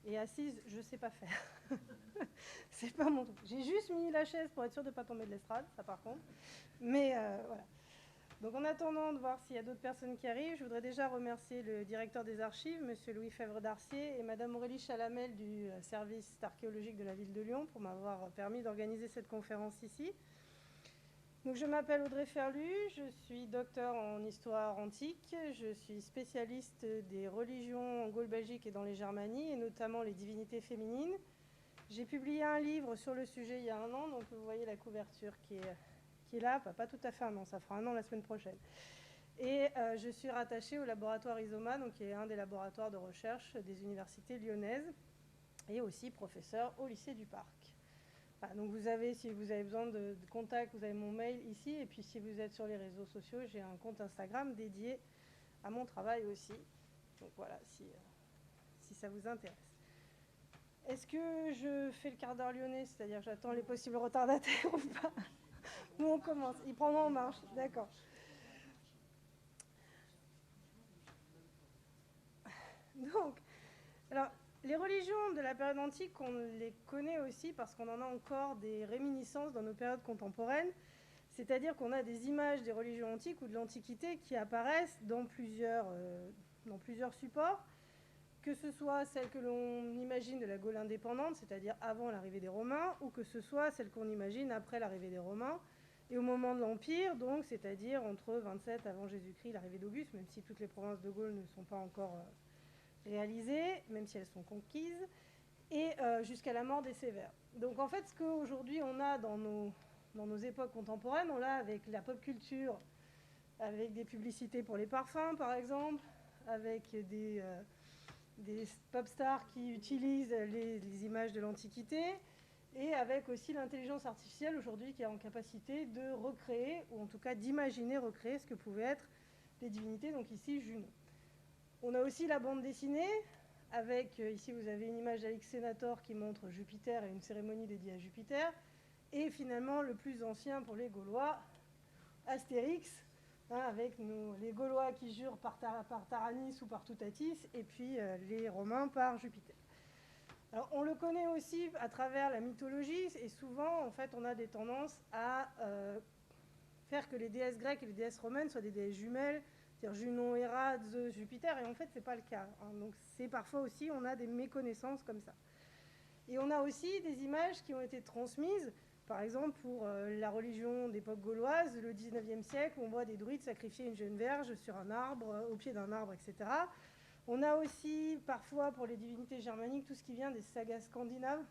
Et assise, je ne sais pas faire. C'est pas mon truc. J'ai juste mis la chaise pour être sûre de ne pas tomber de l'estrade, ça par contre. Mais voilà. Donc en attendant de voir s'il y a d'autres personnes qui arrivent, je voudrais déjà remercier le directeur des archives, monsieur Louis Fèvre-Darcier, et madame Aurélie Chalamel du service archéologique de la ville de Lyon pour m'avoir permis d'organiser cette conférence ici. Donc je m'appelle Audrey Ferlu, je suis docteur en histoire antique, je suis spécialiste des religions en Gaule Belgique et dans les Germanies, et notamment les divinités féminines. J'ai publié un livre sur le sujet il y a 1 an, donc vous voyez la couverture qui est là, pas tout à fait 1 an, ça fera 1 an la semaine prochaine. Et je suis rattachée au laboratoire ISOMA, donc qui est un des laboratoires de recherche des universités lyonnaises, et aussi professeur au lycée du Parc. Voilà, donc vous avez, si vous avez besoin de contact, vous avez mon mail ici, et puis si vous êtes sur les réseaux sociaux, j'ai un compte Instagram dédié à mon travail aussi. Donc voilà, si ça vous intéresse. Est-ce que je fais le quart d'heure lyonnais, c'est-à-dire que j'attends les possibles retardataires ou pas? Nous on commence, ils prendront en marche, d'accord. Donc, alors, les religions de la période antique, on les connaît aussi parce qu'on en a encore des réminiscences dans nos périodes contemporaines, c'est-à-dire qu'on a des images des religions antiques ou de l'Antiquité qui apparaissent dans plusieurs supports, que ce soit celle que l'on imagine de la Gaule indépendante, c'est-à-dire avant l'arrivée des Romains, ou que ce soit celle qu'on imagine après l'arrivée des Romains, et au moment de l'Empire, donc, c'est-à-dire entre 27 avant Jésus-Christ, l'arrivée d'Auguste, même si toutes les provinces de Gaule ne sont pas encore réalisées, même si elles sont conquises, et jusqu'à la mort des Sévères. Donc en fait, ce qu'aujourd'hui on a dans nos époques contemporaines, on l'a avec la pop culture, avec des publicités pour les parfums par exemple, avec des pop stars qui utilisent les images de l'Antiquité, et avec aussi l'intelligence artificielle aujourd'hui qui est en capacité de recréer, ou en tout cas d'imaginer recréer ce que pouvaient être des divinités, donc ici Junon. On a aussi la bande dessinée, avec, ici vous avez une image d'Alix Sénator qui montre Jupiter et une cérémonie dédiée à Jupiter, et finalement le plus ancien pour les Gaulois, Astérix, avec les Gaulois qui jurent par Taranis ou par Toutatis, et puis les Romains par Jupiter. Alors, on le connaît aussi à travers la mythologie, et souvent, en fait, on a des tendances à faire que les déesses grecques et les déesses romaines soient des déesses jumelles, c'est-à-dire Junon, Héra, Zeus, Jupiter, et en fait, ce n'est pas le cas. Donc, c'est parfois aussi, on a des méconnaissances comme ça. Et on a aussi des images qui ont été transmises, par exemple, pour la religion d'époque gauloise, le 19e siècle, où on voit des druides sacrifier une jeune verge sur un arbre, au pied d'un arbre, etc. On a aussi, parfois, pour les divinités germaniques, tout ce qui vient des sagas scandinaves,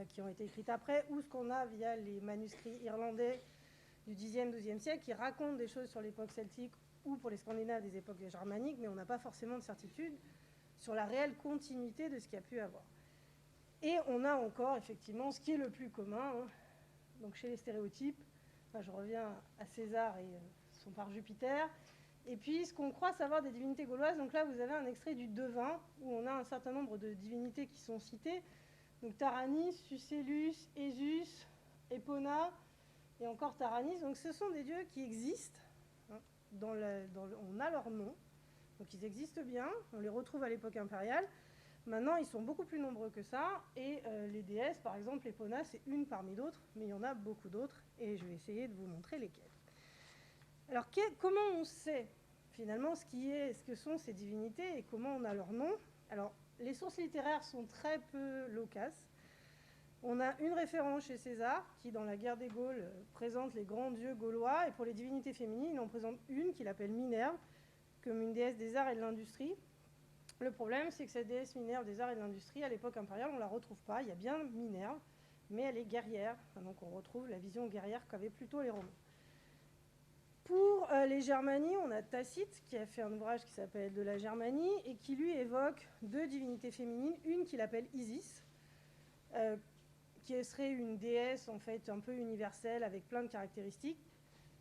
qui ont été écrites après, ou ce qu'on a via les manuscrits irlandais du 10e, 12e siècle, qui racontent des choses sur l'époque celtique, ou pour les Scandinaves des époques germaniques, mais on n'a pas forcément de certitude sur la réelle continuité de ce qu'il y a pu avoir. Et on a encore, effectivement, ce qui est le plus commun, donc chez les stéréotypes, je reviens à César et son par Jupiter, et puis ce qu'on croit savoir des divinités gauloises. Donc là, vous avez un extrait du Devin, où on a un certain nombre de divinités qui sont citées, donc Taranis, Sucellus, Esus, Epona, et encore Taranis. Donc ce sont des dieux qui existent, on a leur nom, donc ils existent bien, on les retrouve à l'époque impériale. Maintenant, ils sont beaucoup plus nombreux que ça, et les déesses, par exemple, Epona, c'est une parmi d'autres, mais il y en a beaucoup d'autres, et je vais essayer de vous montrer lesquelles. Alors, comment on sait finalement ce que sont ces divinités et comment on a leur nom? Alors, les sources littéraires sont très peu loquaces. On a une référence chez César, qui, dans la guerre des Gaules, présente les grands dieux gaulois, et pour les divinités féminines, il en présente une qu'il appelle Minerve, comme une déesse des arts et de l'industrie. Le problème, c'est que cette déesse Minerve des arts et de l'industrie, à l'époque impériale, on ne la retrouve pas. Il y a bien Minerve, mais elle est guerrière. Donc on retrouve la vision guerrière qu'avaient plutôt les Romains. Pour les Germanies, on a Tacite, qui a fait un ouvrage qui s'appelle « De la Germanie » et qui, lui, évoque 2 divinités féminines. Une qu'il appelle Isis, qui serait une déesse, en fait, un peu universelle, avec plein de caractéristiques.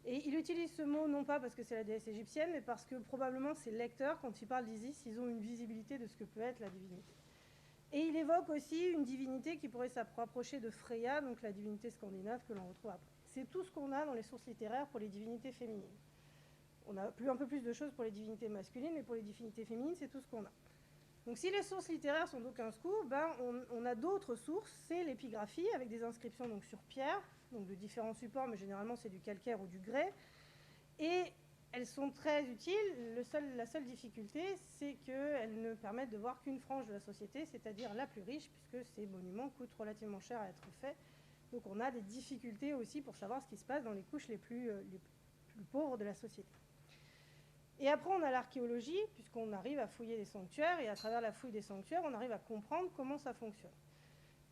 Et il utilise ce mot non pas parce que c'est la déesse égyptienne, mais parce que probablement ses lecteurs, quand ils parlent d'Isis, ils ont une visibilité de ce que peut être la divinité. Et il évoque aussi une divinité qui pourrait s'approcher de Freya, donc la divinité scandinave que l'on retrouve après. C'est tout ce qu'on a dans les sources littéraires pour les divinités féminines. On a un peu plus de choses pour les divinités masculines, mais pour les divinités féminines, c'est tout ce qu'on a. Donc si les sources littéraires sont d'aucun secours, ben, on a d'autres sources, c'est l'épigraphie, avec des inscriptions donc, sur pierre, donc de différents supports, mais généralement c'est du calcaire ou du grès. Et elles sont très utiles. La seule difficulté, c'est qu'elles ne permettent de voir qu'une frange de la société, c'est-à-dire la plus riche, puisque ces monuments coûtent relativement cher à être faits. Donc on a des difficultés aussi pour savoir ce qui se passe dans les couches les plus pauvres de la société. Et après, on a l'archéologie, puisqu'on arrive à fouiller des sanctuaires, et à travers la fouille des sanctuaires, on arrive à comprendre comment ça fonctionne.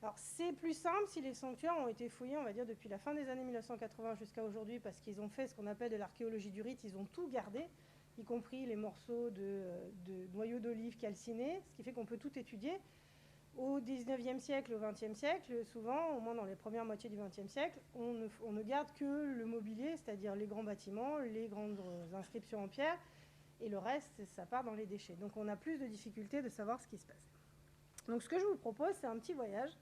Alors, c'est plus simple si les sanctuaires ont été fouillés, on va dire, depuis la fin des années 1980 jusqu'à aujourd'hui, parce qu'ils ont fait ce qu'on appelle de l'archéologie du rite, ils ont tout gardé, y compris les morceaux de noyaux d'olive calcinés, ce qui fait qu'on peut tout étudier. Au 19e siècle, au 20e siècle, souvent, au moins dans les premières moitiés du 20e siècle, on ne garde que le mobilier, c'est-à-dire les grands bâtiments, les grandes inscriptions en pierre, et le reste, ça part dans les déchets. Donc on a plus de difficultés de savoir ce qui se passe. Donc ce que je vous propose, c'est un petit voyage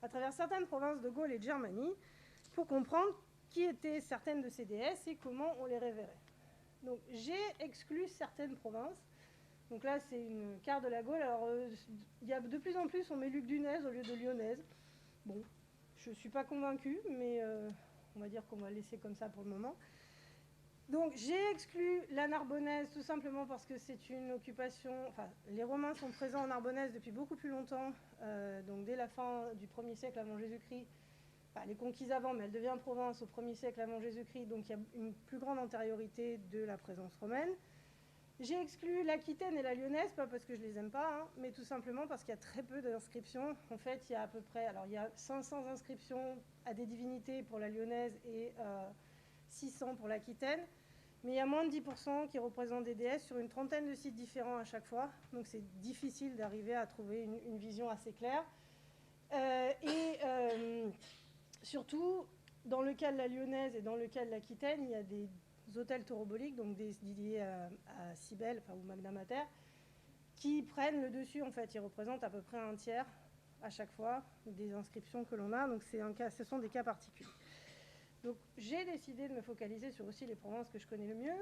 à travers certaines provinces de Gaule et de Germanie pour comprendre qui étaient certaines de ces déesses et comment on les révérait. Donc j'ai exclu certaines provinces. Donc là, c'est une carte de la Gaule. Alors, il y a de plus en plus, on met Lugdunaise au lieu de Lyonnaise. Bon, je ne suis pas convaincue, mais on va dire qu'on va laisser comme ça pour le moment. Donc j'ai exclu la Narbonnaise tout simplement parce que c'est une occupation... Enfin, les Romains sont présents en Narbonnaise depuis beaucoup plus longtemps, donc dès la fin du 1er siècle avant Jésus-Christ. Enfin, elle est conquise avant, mais elle devient province au 1er siècle avant Jésus-Christ, donc il y a une plus grande antériorité de la présence romaine. J'ai exclu l'Aquitaine et la Lyonnaise, pas parce que je les aime pas, hein, mais tout simplement parce qu'il y a très peu d'inscriptions. En fait, il y a à peu près... Alors, il y a 500 inscriptions à des divinités pour la Lyonnaise et 600 pour l'Aquitaine. Mais il y a moins de 10% qui représentent des déesses sur une trentaine de sites différents à chaque fois. Donc c'est difficile d'arriver à trouver une vision assez claire. Surtout, dans le cas de la Lyonnaise et dans le cas de l'Aquitaine, il y a des autels tauroboliques, donc dédiés à Cybèle, enfin, ou Magna Mater, qui prennent le dessus. En fait, ils représentent à peu près un tiers à chaque fois des inscriptions que l'on a. Donc ce sont des cas particuliers. Donc j'ai décidé de me focaliser sur aussi les provinces que je connais le mieux.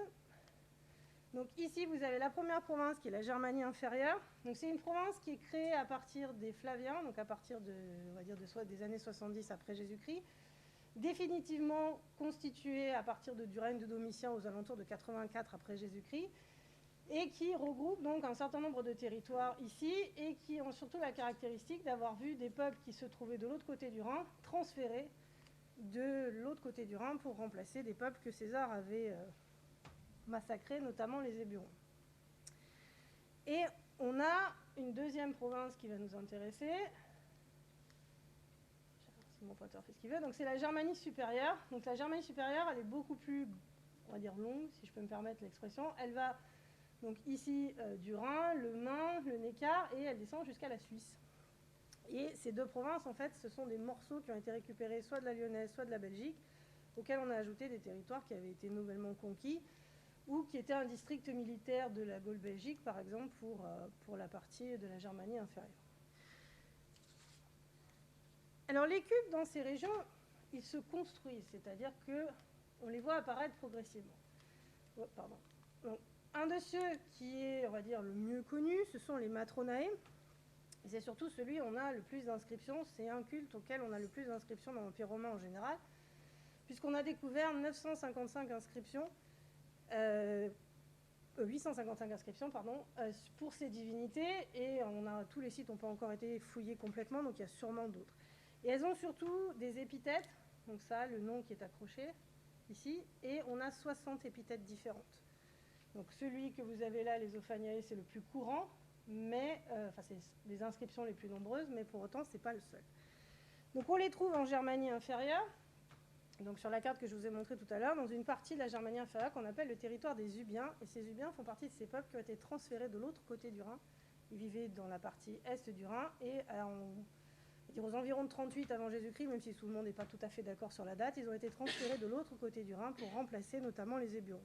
Donc ici, vous avez la première province qui est la Germanie inférieure. Donc c'est une province qui est créée à partir des Flaviens, donc à partir de, on va dire, des années 70 après Jésus-Christ, définitivement constituée à partir du règne de Domitien aux alentours de 84 après Jésus-Christ, et qui regroupe donc un certain nombre de territoires ici, et qui ont surtout la caractéristique d'avoir vu des peuples qui se trouvaient de l'autre côté du Rhin transférés de l'autre côté du Rhin pour remplacer des peuples que César avait massacrés, notamment les Éburons. Et on a une deuxième province qui va nous intéresser. Si mon pointeur fait ce qu'il veut. Donc c'est la Germanie supérieure. Donc la Germanie supérieure, elle est beaucoup plus, on va dire, longue, si je peux me permettre l'expression. Elle va donc ici du Rhin, le Main, le Neckar, et elle descend jusqu'à la Suisse. Et ces deux provinces, en fait, ce sont des morceaux qui ont été récupérés soit de la Lyonnaise, soit de la Belgique, auxquels on a ajouté des territoires qui avaient été nouvellement conquis, ou qui étaient un district militaire de la Gaule-Belgique, par exemple, pour la partie de la Germanie inférieure. Alors les cubes dans ces régions, ils se construisent, c'est-à-dire qu'on les voit apparaître progressivement. Oh, pardon. Donc, un de ceux qui est, on va dire, le mieux connu, ce sont les Matronae. C'est surtout celui où on a le plus d'inscriptions. C'est un culte auquel on a le plus d'inscriptions dans l'Empire romain en général, puisqu'on a découvert 955 inscriptions, 855 inscriptions, pardon, pour ces divinités, et tous les sites n'ont pas encore été fouillés complètement, donc il y a sûrement d'autres. Et elles ont surtout des épithètes, donc ça, le nom qui est accroché ici, et on a 60 épithètes différentes. Donc celui que vous avez là, les Ophaniae, c'est le plus courant, mais c'est les inscriptions les plus nombreuses, mais pour autant, ce n'est pas le seul. Donc on les trouve en Germanie inférieure, donc sur la carte que je vous ai montrée tout à l'heure, dans une partie de la Germanie inférieure qu'on appelle le territoire des Ubiens, et ces Ubiens font partie de ces peuples qui ont été transférés de l'autre côté du Rhin. Ils vivaient dans la partie est du Rhin, et aux environs de 38 avant Jésus-Christ, même si tout le monde n'est pas tout à fait d'accord sur la date, ils ont été transférés de l'autre côté du Rhin pour remplacer notamment les Éburons.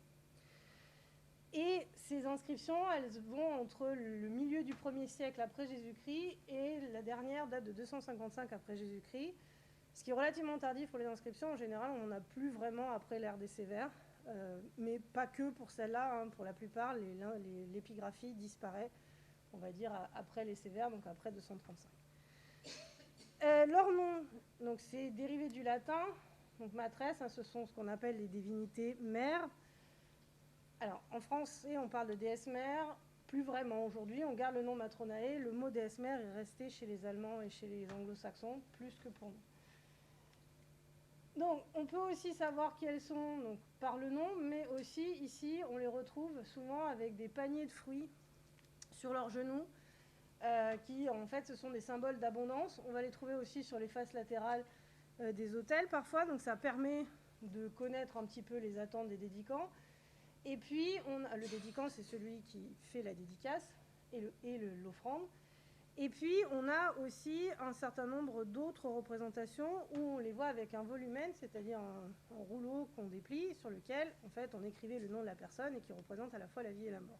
Et ces inscriptions, elles vont entre le milieu du 1er siècle après Jésus-Christ et la dernière date de 255 après Jésus-Christ, ce qui est relativement tardif pour les inscriptions. En général, on n'en a plus vraiment après l'ère des Sévères, mais pas que pour celle-là. Hein. Pour la plupart, l'épigraphie disparaît on va dire après les Sévères, donc après 235. Leur nom, donc c'est dérivé du latin, donc matresse, hein, ce sont ce qu'on appelle les divinités mères. Alors en français on parle de déesse mère, plus vraiment aujourd'hui, on garde le nom Matronae, le mot déesse mère est resté chez les Allemands et chez les Anglo-Saxons plus que pour nous. Donc, on peut aussi savoir qui elles sont donc, par le nom, mais aussi ici, on les retrouve souvent avec des paniers de fruits sur leurs genoux, qui en fait, ce sont des symboles d'abondance. On va les trouver aussi sur les faces latérales des autels parfois, donc ça permet de connaître un petit peu les attentes des dédicants. Et puis, le dédicant, c'est celui qui fait la dédicace et l'offrande. Et puis, on a aussi un certain nombre d'autres représentations où on les voit avec un volumen, c'est-à-dire un rouleau qu'on déplie sur lequel, en fait, on écrivait le nom de la personne et qui représente à la fois la vie et la mort.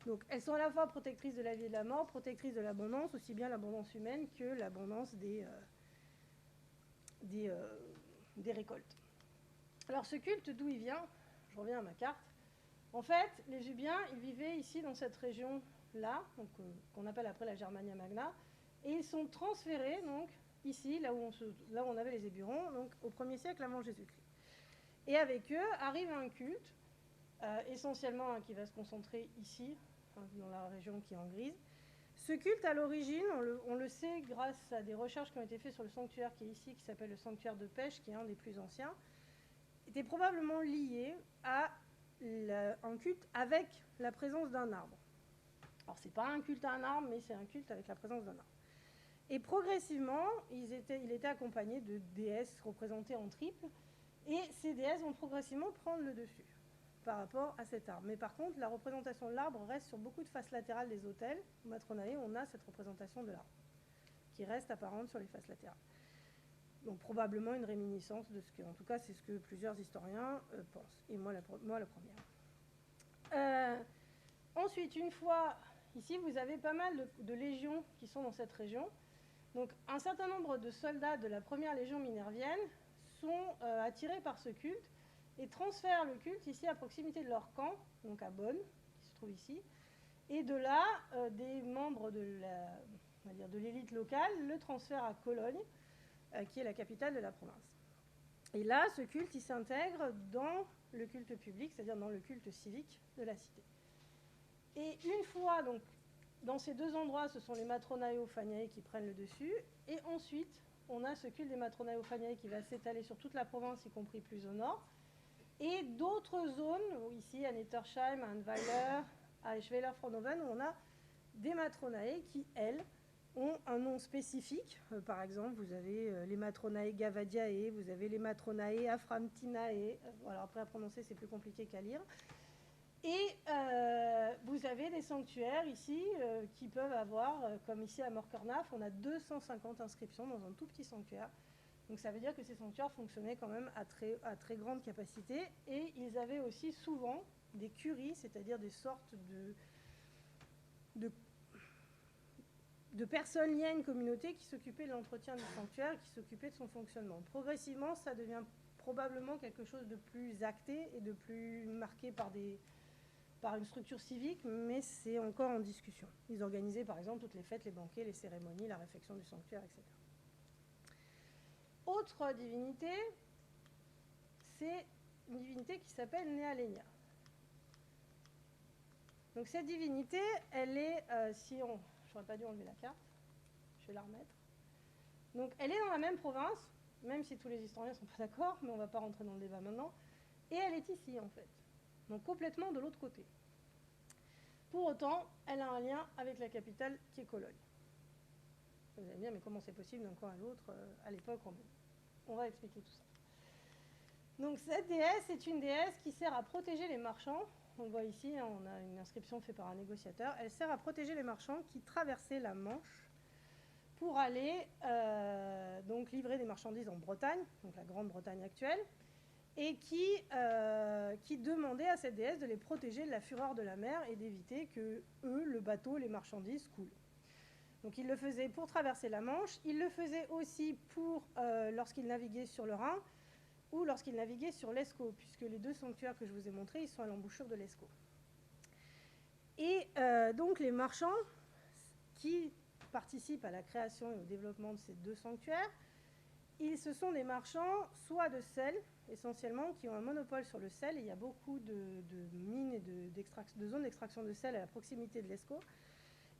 Donc, elles sont à la fois protectrices de la vie et de la mort, protectrices de l'abondance, aussi bien l'abondance humaine que l'abondance des récoltes. Alors, ce culte, d'où il vient? Je reviens à ma carte. En fait, les Jubiens, ils vivaient ici, dans cette région-là, qu'on appelle après la Germania Magna, et ils sont transférés, donc, ici, là où on avait les Éburons, donc au 1er siècle avant Jésus-Christ. Et avec eux arrive un culte, essentiellement qui va se concentrer ici, dans la région qui est en grise. Ce culte, à l'origine, on le sait grâce à des recherches qui ont été faites sur le sanctuaire qui est ici, qui s'appelle le sanctuaire de Pêche, qui est un des plus anciens, était probablement lié à un culte avec la présence d'un arbre. Alors, ce n'est pas un culte à un arbre, mais c'est un culte avec la présence d'un arbre. Et progressivement, il était accompagné de déesses représentées en triple, et ces déesses vont progressivement prendre le dessus par rapport à cet arbre. Mais par contre, la représentation de l'arbre reste sur beaucoup de faces latérales des autels. Au Matronae, on a cette représentation de l'arbre, qui reste apparente sur les faces latérales. Donc probablement une réminiscence de ce que, en tout cas, c'est ce que plusieurs historiens pensent. Et moi la première. Ensuite, une fois, ici, vous avez pas mal de légions qui sont dans cette région. Donc un certain nombre de soldats de la première légion minervienne sont attirés par ce culte et transfèrent le culte ici à proximité de leur camp, donc à Bonn, qui se trouve ici. Et de là, des membres de l'élite locale le transfèrent à Cologne, qui est la capitale de la province. Et là, ce culte, il s'intègre dans le culte public, c'est-à-dire dans le culte civique de la cité. Et une fois, donc, dans ces deux endroits, ce sont les Matronae Faniae qui prennent le dessus, et ensuite, on a ce culte des Matronae Faniae qui va s'étaler sur toute la province, y compris plus au nord, et d'autres zones, ici à Nettersheim, à Annweiler, à Eschweiler-Frohnhofen, où on a des Matronae qui, elles, ont un nom spécifique. Par exemple, vous avez les Matronae Gavadiae, vous avez les Matronae Aframtinae. Voilà, après à prononcer, c'est plus compliqué qu'à lire. Et vous avez des sanctuaires ici qui peuvent avoir, comme ici à Morkernaf, on a 250 inscriptions dans un tout petit sanctuaire. Donc ça veut dire que ces sanctuaires fonctionnaient quand même à très grande capacité. Et ils avaient aussi souvent des curies, c'est-à-dire des sortes de personnes liées à une communauté qui s'occupaient de l'entretien du sanctuaire, qui s'occupaient de son fonctionnement. Progressivement, ça devient probablement quelque chose de plus acté et de plus marqué par une structure civique, mais c'est encore en discussion. Ils organisaient par exemple toutes les fêtes, les banquets, les cérémonies, la réfection du sanctuaire, etc. Autre divinité, c'est une divinité qui s'appelle Nealenia. Donc cette divinité, elle est, j'aurais pas dû enlever la carte, je vais la remettre. Donc elle est dans la même province, même si tous les historiens ne sont pas d'accord, mais on ne va pas rentrer dans le débat maintenant, et elle est ici en fait, donc complètement de l'autre côté. Pour autant, elle a un lien avec la capitale qui est Cologne. Vous allez me dire, mais comment c'est possible d'un coin à l'autre à l'époque romaine? On va expliquer tout ça. Donc cette déesse est une déesse qui sert à protéger les marchands. On le voit ici, on a une inscription faite par un négociateur. Elle sert à protéger les marchands qui traversaient la Manche pour aller donc livrer des marchandises en Bretagne, donc la Grande-Bretagne actuelle, et qui demandaient à cette déesse de les protéger de la fureur de la mer et d'éviter que eux, le bateau, les marchandises coulent. Donc ils le faisaient pour traverser la Manche, ils le faisaient aussi pour lorsqu'ils naviguaient sur le Rhin ou lorsqu'ils naviguaient sur l'Escaut, puisque les deux sanctuaires que je vous ai montrés, ils sont à l'embouchure de l'Escaut. Et donc les marchands, qui participent à la création et au développement de ces deux sanctuaires. Ce sont des marchands, soit de sel, essentiellement, qui ont un monopole sur le sel. Et il y a beaucoup de mines et de zones d'extraction de sel à la proximité de l'Escaut.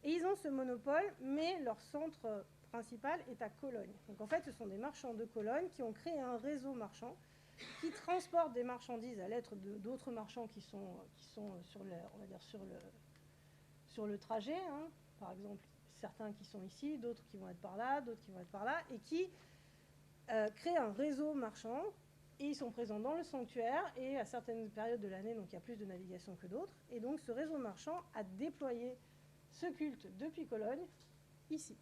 Et ils ont ce monopole, mais leur centre principal est à Cologne. Donc en fait, ce sont des marchands de Cologne qui ont créé un réseau marchand qui transportent des marchandises à l'aide d'autres marchands qui sont sur le trajet. Hein. Par exemple, certains qui sont ici, d'autres qui vont être par là, d'autres qui vont être par là, et qui créent un réseau marchand. Et ils sont présents dans le sanctuaire, et à certaines périodes de l'année, donc il y a plus de navigation que d'autres. Et donc ce réseau marchand a déployé ce culte depuis Cologne, ici.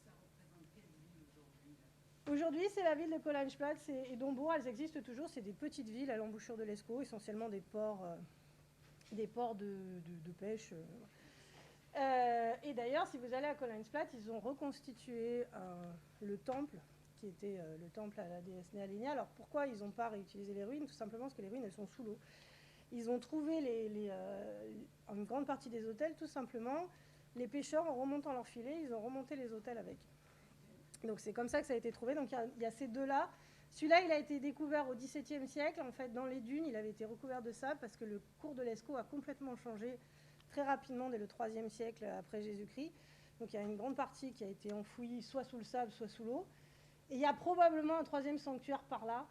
Ça représente quelle ville aujourd'hui? Aujourd'hui, c'est la ville de Cologne-Platz et Dombourg. Elles existent toujours. C'est des petites villes à l'embouchure de l'Escaut, essentiellement des ports de pêche. Et d'ailleurs, si vous allez à Cologne-Platz, ils ont reconstitué le temple, qui était le temple à la déesse Néalénia. Alors pourquoi ils n'ont pas réutilisé les ruines? Tout simplement parce que les ruines, elles sont sous l'eau. Ils ont trouvé une grande partie des hôtels, tout simplement. Les pêcheurs, en remontant leur filet, ils ont remonté les hôtels avec. Donc c'est comme ça que ça a été trouvé. Donc il y a ces deux-là. Celui-là, il a été découvert au XVIIe siècle. En fait, dans les dunes, il avait été recouvert de sable parce que le cours de l'Escaut a complètement changé très rapidement dès le IIIe siècle après Jésus-Christ. Donc il y a une grande partie qui a été enfouie soit sous le sable, soit sous l'eau. Et il y a probablement un troisième sanctuaire par là,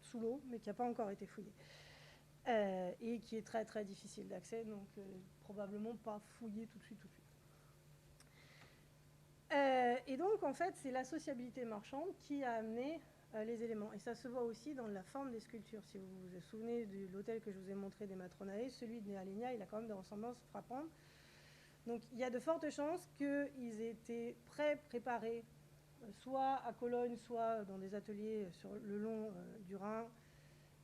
sous l'eau, mais qui n'a pas encore été fouillé. Et qui est très très difficile d'accès, donc probablement pas fouillé tout de suite. Et donc en fait c'est l'associabilité marchande qui a amené les éléments, et ça se voit aussi dans la forme des sculptures. Si vous vous souvenez de l'hôtel que je vous ai montré des Matronae, celui de Néalénia, il a quand même des ressemblances frappantes. Donc il y a de fortes chances qu'ils aient été préparés soit à Cologne, soit dans des ateliers sur le long du Rhin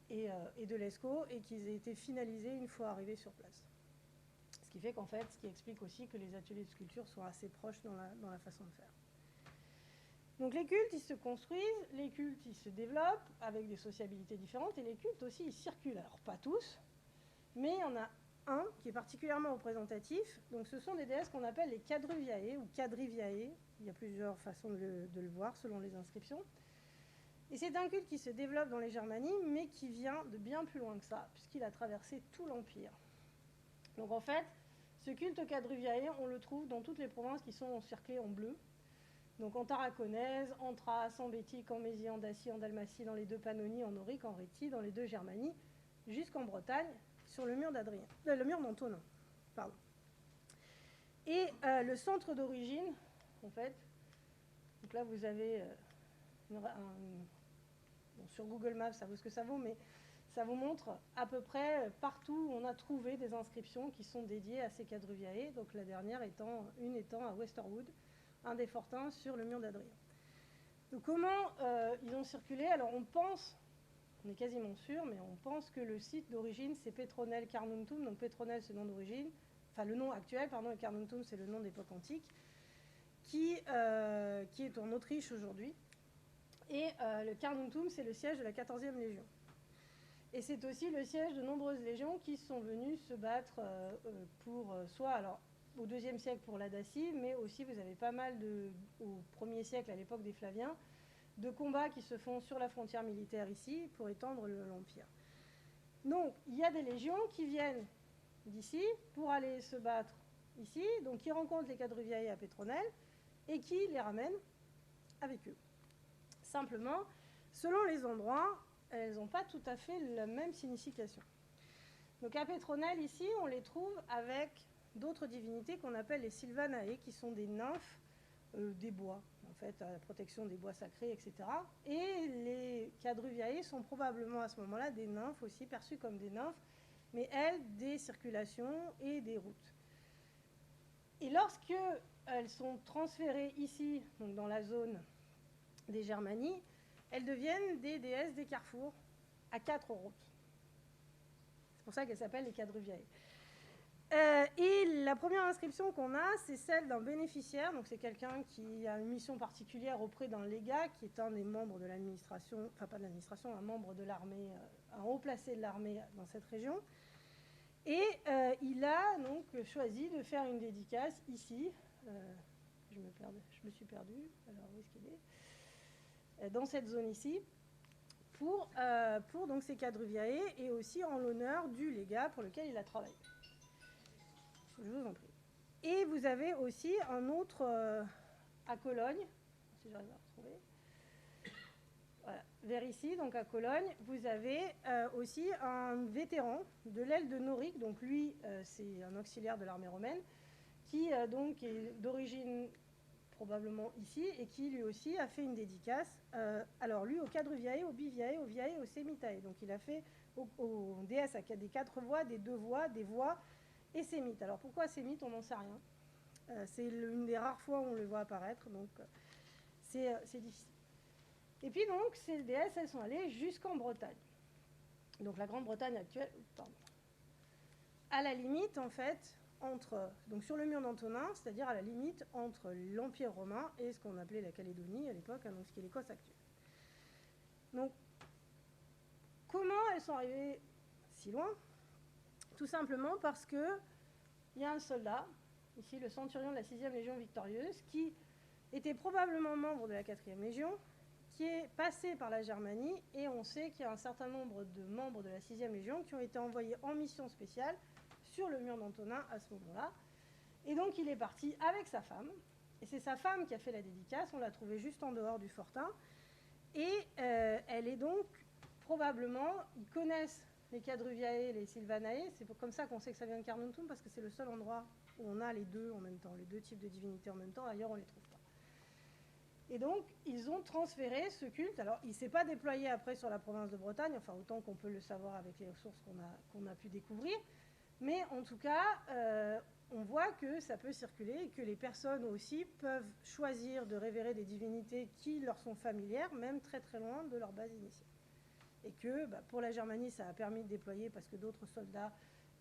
et de l'Escaut, et qu'ils aient été finalisés une fois arrivés sur place. Ce qui fait qu'en fait, ce qui explique aussi que les ateliers de sculpture sont assez proches dans la façon de faire. Donc les cultes, ils se construisent, les cultes, ils se développent avec des sociabilités différentes, et les cultes aussi, ils circulent. Alors pas tous, mais il y en a un qui est particulièrement représentatif. Donc ce sont des déesses qu'on appelle les Quadriviae ou Quadriviae. Il y a plusieurs façons de le voir selon les inscriptions. Et c'est un culte qui se développe dans les Germanies, mais qui vient de bien plus loin que ça, puisqu'il a traversé tout l'Empire. Donc en fait, ce culte quadriviae, on le trouve dans toutes les provinces qui sont encerclées en bleu. Donc en Tarraconaise, en Thrace, en Bétique, en Mésie, en Dacie, en Dalmatie, dans les deux Pannonies, en Aurique, en Rhétie, dans les deux Germanies, jusqu'en Bretagne, sur le mur d'Adrien, le mur d'Antonin. Pardon. Et le centre d'origine, en fait, donc là vous avez sur Google Maps, ça vaut ce que ça vaut, mais ça vous montre à peu près partout où on a trouvé des inscriptions qui sont dédiées à ces Quadriviae, donc la dernière étant à Westerwood, un des fortins sur le mur d'Adrien. Donc comment ils ont circulé? Alors on est quasiment sûr, mais on pense que le site d'origine c'est Petronell Carnuntum, donc Petronell c'est le nom d'origine, enfin le nom actuel, pardon, et Carnuntum c'est le nom d'époque antique, qui est en Autriche aujourd'hui. Et le Carnuntum, c'est le siège de la 14e Légion. Et c'est aussi le siège de nombreuses légions qui sont venues se battre pour soit alors au IIe siècle pour la Dacie, mais aussi vous avez pas mal au 1er siècle, à l'époque des Flaviens, de combats qui se font sur la frontière militaire ici pour étendre l'Empire. Donc il y a des légions qui viennent d'ici pour aller se battre ici, donc qui rencontrent les Quadriviae à Petronell et qui les ramènent avec eux. Simplement, selon les endroits, elles n'ont pas tout à fait la même signification. Donc à Petronell, ici, on les trouve avec d'autres divinités qu'on appelle les Sylvanae, qui sont des nymphes des bois, en fait, à la protection des bois sacrés, etc. Et les Quadriviae sont probablement à ce moment-là des nymphes aussi, perçues comme des nymphes, mais elles, des circulations et des routes. Et lorsque elles sont transférées ici, donc dans la zone des Germanies, elles deviennent des déesses des carrefours à 4 routes. C'est pour ça qu'elles s'appellent les Quadriviae. Et la première inscription qu'on a, c'est celle d'un bénéficiaire. Donc c'est quelqu'un qui a une mission particulière auprès d'un légat, qui est un des membres de l'administration, enfin pas de l'administration, un membre de l'armée, un haut placé de l'armée dans cette région. Et il a donc choisi de faire une dédicace ici je me suis perdue. Alors, où est-ce qu'il est? Dans cette zone ici, pour donc ces quadriviae, et aussi en l'honneur du légat pour lequel il a travaillé. Je vous en prie. Et vous avez aussi un autre à Cologne, si j'arrive à retrouver. Voilà, vers ici, donc à Cologne, vous avez aussi un vétéran de l'aile de Noric, donc lui, c'est un auxiliaire de l'armée romaine, qui donc est d'origine probablement ici, et qui lui aussi a fait une dédicace, alors lui au quadriviae, au biviae, au viae, au sémitae. Donc il a fait aux déesses des 4 voix, des 2 voix, des voix et sémites. Alors pourquoi sémites, on n'en sait rien. C'est une des rares fois où on le voit apparaître, donc c'est difficile. Et puis donc, ces déesses, elles sont allées jusqu'en Bretagne. Donc la Grande-Bretagne actuelle, pardon. À la limite, en fait, donc sur le mur d'Antonin, c'est-à-dire à la limite entre l'Empire romain et ce qu'on appelait la Calédonie à l'époque, donc ce qui est l'Écosse actuelle. Donc, comment elles sont arrivées si loin? Tout simplement parce qu'il y a un soldat, ici le centurion de la 6e Légion victorieuse, qui était probablement membre de la 4e Légion, qui est passé par la Germanie, et on sait qu'il y a un certain nombre de membres de la 6e Légion qui ont été envoyés en mission spéciale sur le mur d'Antonin à ce moment-là. Et donc il est parti avec sa femme, et c'est sa femme qui a fait la dédicace, on l'a trouvée juste en dehors du fortin, et elle est donc probablement, ils connaissent les Quadriviae, les Sylvanae, c'est comme ça qu'on sait que ça vient de Carnuntum, parce que c'est le seul endroit où on a les deux en même temps, les deux types de divinités en même temps, ailleurs on les trouve pas. Et donc, ils ont transféré ce culte. Alors, il ne s'est pas déployé après sur la province de Bretagne, enfin autant qu'on peut le savoir avec les ressources qu'on a pu découvrir. Mais en tout cas, on voit que ça peut circuler et que les personnes aussi peuvent choisir de révérer des divinités qui leur sont familières, même très très loin de leur base initiale. Et que pour la Germanie, ça a permis de déployer parce que d'autres soldats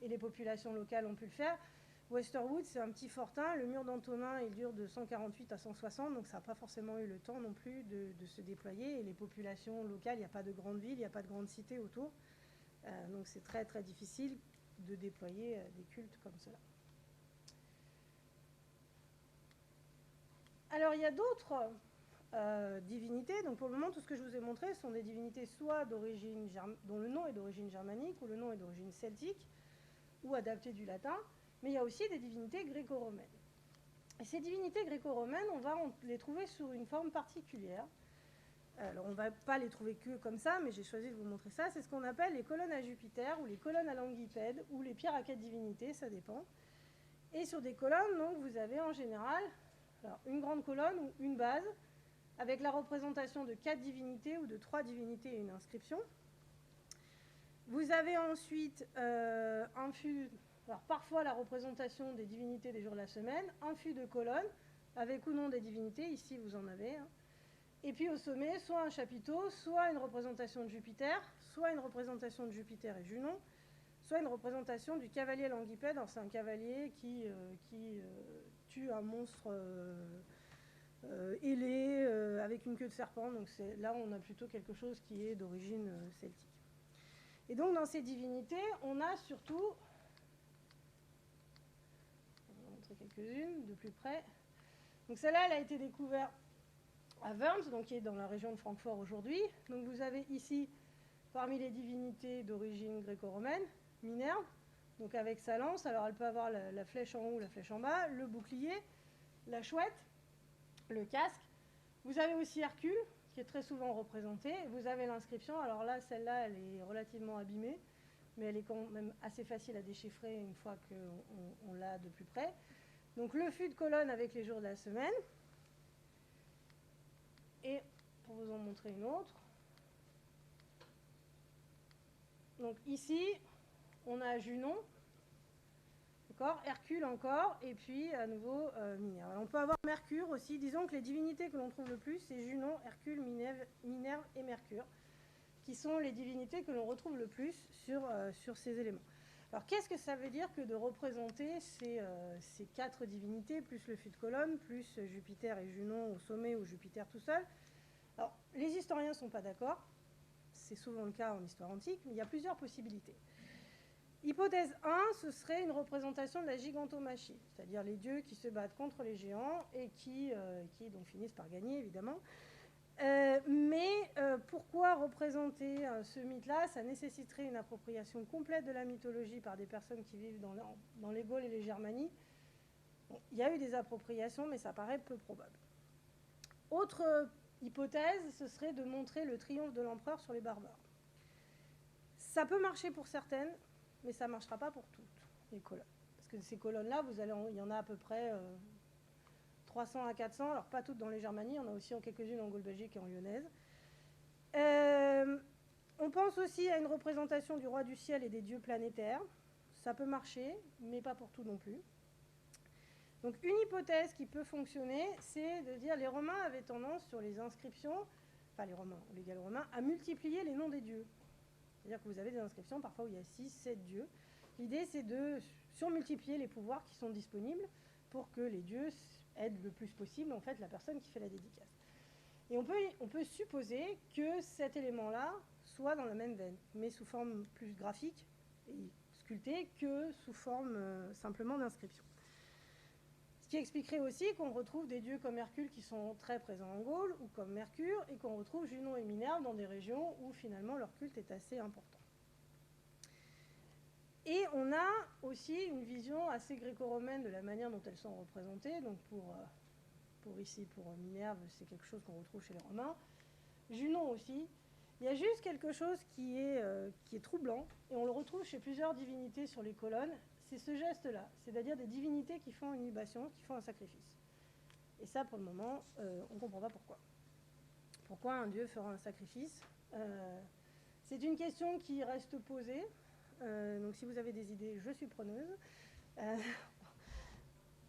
et les populations locales ont pu le faire. Westerwood, c'est un petit fortin. Le mur d'Antonin, il dure de 148 à 160, donc ça n'a pas forcément eu le temps non plus de se déployer. Et les populations locales, il n'y a pas de grande ville, il n'y a pas de grande cité autour. Donc c'est très très difficile de déployer des cultes comme cela. Alors il y a d'autres divinités. Donc pour le moment, tout ce que je vous ai montré sont des divinités soit d'origine dont le nom est d'origine germanique ou le nom est d'origine celtique ou adapté du latin. Mais il y a aussi des divinités gréco-romaines. Et ces divinités gréco-romaines, on va les trouver sous une forme particulière. Alors, on ne va pas les trouver que comme ça, mais j'ai choisi de vous montrer ça. C'est ce qu'on appelle les colonnes à Jupiter, ou les colonnes à Languipède, ou les pierres à 4 divinités, ça dépend. Et sur des colonnes, donc, vous avez en général une grande colonne ou une base, avec la représentation de 4 divinités ou de 3 divinités et une inscription. Vous avez ensuite un fût. Alors, parfois, la représentation des divinités des jours de la semaine, un fût de colonnes, avec ou non des divinités, ici vous en avez. Et puis au sommet, soit un chapiteau, soit une représentation de Jupiter, soit une représentation de Jupiter et Junon, soit une représentation du cavalier Languipède. C'est un cavalier qui tue un monstre ailé avec une queue de serpent. Donc là, on a plutôt quelque chose qui est d'origine celtique. Et donc, dans ces divinités, on a surtout... quelques-unes de plus près. Donc celle-là, elle a été découverte à Worms, donc qui est dans la région de Francfort aujourd'hui. Donc vous avez ici, parmi les divinités d'origine gréco-romaine, Minerve, donc avec sa lance. Alors elle peut avoir la flèche en haut, la flèche en bas, le bouclier, la chouette, le casque. Vous avez aussi Hercule, qui est très souvent représenté. Vous avez l'inscription. Alors là, celle-là, elle est relativement abîmée, mais elle est quand même assez facile à déchiffrer une fois qu'on l'a de plus près. Donc le fût de colonne avec les jours de la semaine. Et pour vous en montrer une autre. Donc ici, on a Junon, d'accord, Hercule encore, et puis à nouveau Minerve. Alors on peut avoir Mercure aussi. Disons que les divinités que l'on trouve le plus, c'est Junon, Hercule, Minerve et Mercure, qui sont les divinités que l'on retrouve le plus sur ces éléments. Alors, qu'est-ce que ça veut dire que de représenter ces 4 divinités, plus le fût de colonne, plus Jupiter et Junon au sommet ou Jupiter tout seul? Alors, les historiens ne sont pas d'accord. C'est souvent le cas en histoire antique, mais il y a plusieurs possibilités. Hypothèse 1, ce serait une représentation de la gigantomachie, c'est-à-dire les dieux qui se battent contre les géants et qui donc finissent par gagner, évidemment. Mais pourquoi représenter ce mythe-là? Ça nécessiterait une appropriation complète de la mythologie par des personnes qui vivent dans les Gaules et les Germanies. Bon, il y a eu des appropriations, mais ça paraît peu probable. Autre hypothèse, ce serait de montrer le triomphe de l'empereur sur les barbares. Ça peut marcher pour certaines, mais ça ne marchera pas pour toutes les colonnes. Parce que ces colonnes-là, il y en a à peu près 300 à 400, alors pas toutes dans les Germanies, il y en a aussi quelques-unes en Gaule-Belgique et en Lyonnaise. On pense aussi à une représentation du roi du ciel et des dieux planétaires. Ça peut marcher, mais pas pour tout non plus. Donc une hypothèse qui peut fonctionner, c'est de dire les Romains avaient tendance sur les inscriptions, enfin les Romains, les Gallo-Romains, à multiplier les noms des dieux. C'est-à-dire que vous avez des inscriptions parfois où il y a 6, 7 dieux. L'idée, c'est de surmultiplier les pouvoirs qui sont disponibles pour que les dieux aident le plus possible en fait la personne qui fait la dédicace. Et on peut supposer que cet élément-là soit dans la même veine, mais sous forme plus graphique et sculptée que sous forme simplement d'inscription. Ce qui expliquerait aussi qu'on retrouve des dieux comme Hercule qui sont très présents en Gaule, ou comme Mercure, et qu'on retrouve Junon et Minerve dans des régions où finalement leur culte est assez important. Et on a aussi une vision assez gréco-romaine de la manière dont elles sont représentées. Donc pour Minerve, c'est quelque chose qu'on retrouve chez les Romains. Junon aussi. Il y a juste quelque chose qui est troublant, et on le retrouve chez plusieurs divinités sur les colonnes, c'est ce geste-là, c'est-à-dire des divinités qui font une libation, qui font un sacrifice. Et ça, pour le moment, on ne comprend pas pourquoi. Pourquoi un dieu fera un sacrifice? C'est une question qui reste posée. Donc si vous avez des idées, je suis preneuse.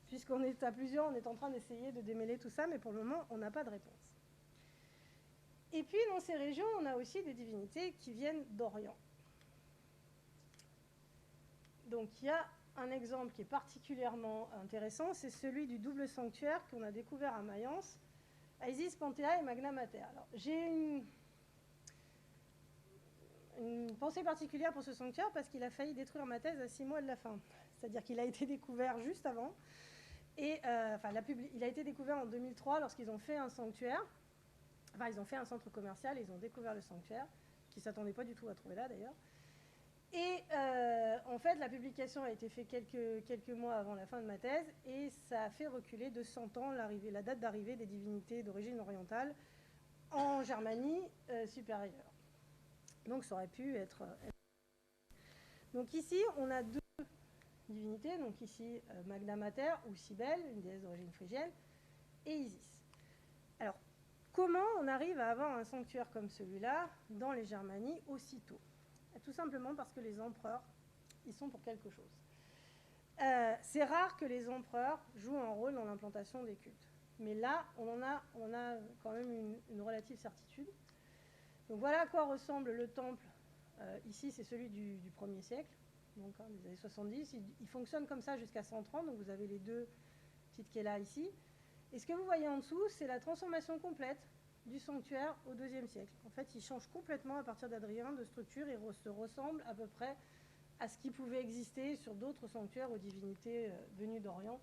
Puisqu'on est à plusieurs, on est en train d'essayer de démêler tout ça, mais pour le moment, on n'a pas de réponse. Et puis, dans ces régions, on a aussi des divinités qui viennent d'Orient. Donc, il y a un exemple qui est particulièrement intéressant, c'est celui du double sanctuaire qu'on a découvert à Mayence, à Isis Panthea et Magna Mater. Alors, j'ai une pensée particulière pour ce sanctuaire parce qu'il a failli détruire ma thèse à 6 mois de la fin. C'est-à-dire qu'il a été découvert juste avant. Et il a été découvert en 2003 lorsqu'ils ont fait un sanctuaire. Enfin, ils ont fait un centre commercial et ils ont découvert le sanctuaire, qui ne s'attendaient pas du tout à trouver là d'ailleurs. Et en fait, la publication a été faite quelques mois avant la fin de ma thèse et ça a fait reculer de 100 ans la date d'arrivée des divinités d'origine orientale en Germanie supérieure. Donc ça aurait pu être... Donc ici, on a deux divinités. Donc ici, Magna Mater ou Cybèle, une déesse d'origine phrygienne, et Isis. Alors, comment on arrive à avoir un sanctuaire comme celui-là dans les Germanies aussitôt? Tout simplement parce que les empereurs, ils sont pour quelque chose. C'est rare que les empereurs jouent un rôle dans l'implantation des cultes. Mais là, on a quand même une relative certitude. Donc voilà à quoi ressemble le temple. Ici, c'est celui du 1er siècle, donc des années 70. Il fonctionne comme ça jusqu'à 130, donc vous avez les deux petites kélas ici. Et ce que vous voyez en dessous, c'est la transformation complète du sanctuaire au IIe siècle. En fait, il change complètement à partir d'Adrien de structure et se ressemble à peu près à ce qui pouvait exister sur d'autres sanctuaires aux divinités venues d'Orient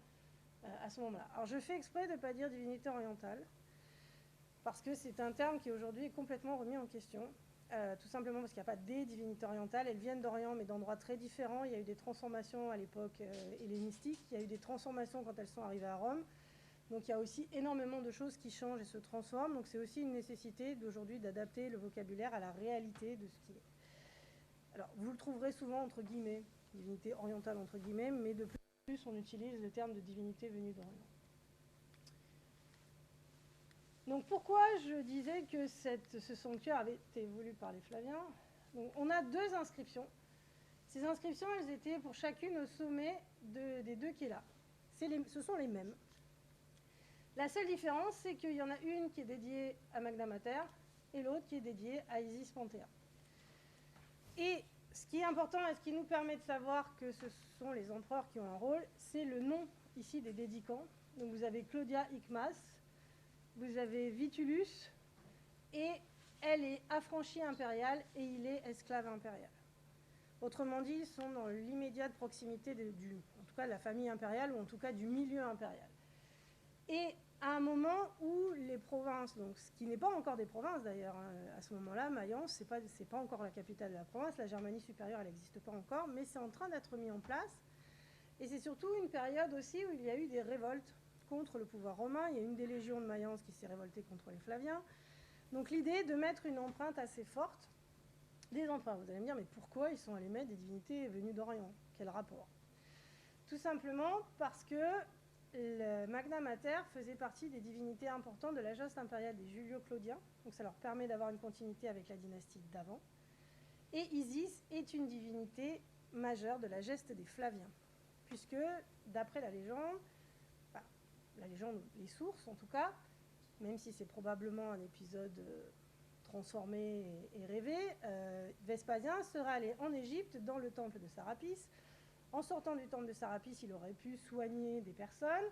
à ce moment-là. Alors je fais exprès de ne pas dire divinité orientale, parce que c'est un terme qui aujourd'hui est complètement remis en question, tout simplement parce qu'il n'y a pas des divinités orientales, elles viennent d'Orient mais d'endroits très différents. Il y a eu des transformations à l'époque hellénistique, il y a eu des transformations quand elles sont arrivées à Rome. Donc il y a aussi énormément de choses qui changent et se transforment. Donc c'est aussi une nécessité d'aujourd'hui d'adapter le vocabulaire à la réalité de ce qui est. Alors vous le trouverez souvent entre guillemets, divinité orientale entre guillemets, mais de plus en plus on utilise le terme de divinité venue d'Orient. Donc pourquoi je disais que ce sanctuaire avait été voulu par les Flaviens? Donc, on a deux inscriptions. Ces inscriptions, elles étaient pour chacune au sommet des deux kélas. Ce sont les mêmes. La seule différence, c'est qu'il y en a une qui est dédiée à Magna Mater et l'autre qui est dédiée à Isis Panthea. Et ce qui est important et ce qui nous permet de savoir que ce sont les empereurs qui ont un rôle, c'est le nom ici des dédicants. Donc vous avez Claudia Icmas, vous avez Vitulus, et elle est affranchie impériale et il est esclave impérial. Autrement dit, ils sont dans l'immédiate proximité en tout cas de la famille impériale, ou en tout cas du milieu impérial. Et à un moment où les provinces, donc ce qui n'est pas encore des provinces d'ailleurs, hein, à ce moment-là, Mayence, c'est pas encore la capitale de la province, la Germanie supérieure, elle n'existe pas encore, mais c'est en train d'être mis en place. Et c'est surtout une période aussi où il y a eu des révoltes contre le pouvoir romain. Il y a une des légions de Mayence qui s'est révoltée contre les Flaviens. Donc l'idée de mettre une empreinte assez forte des empereurs. Vous allez me dire, mais pourquoi ils sont allés mettre des divinités venues d'Orient? Quel rapport? Tout simplement parce que le Magna Mater faisait partie des divinités importantes de la geste impériale des Julio-Claudiens. Donc ça leur permet d'avoir une continuité avec la dynastie d'avant. Et Isis est une divinité majeure de la geste des Flaviens. Puisque, d'après la légende, les sources en tout cas, même si c'est probablement un épisode transformé et rêvé, Vespasien serait allé en Égypte dans le temple de Sarapis. En sortant du temple de Sarapis, il aurait pu soigner des personnes.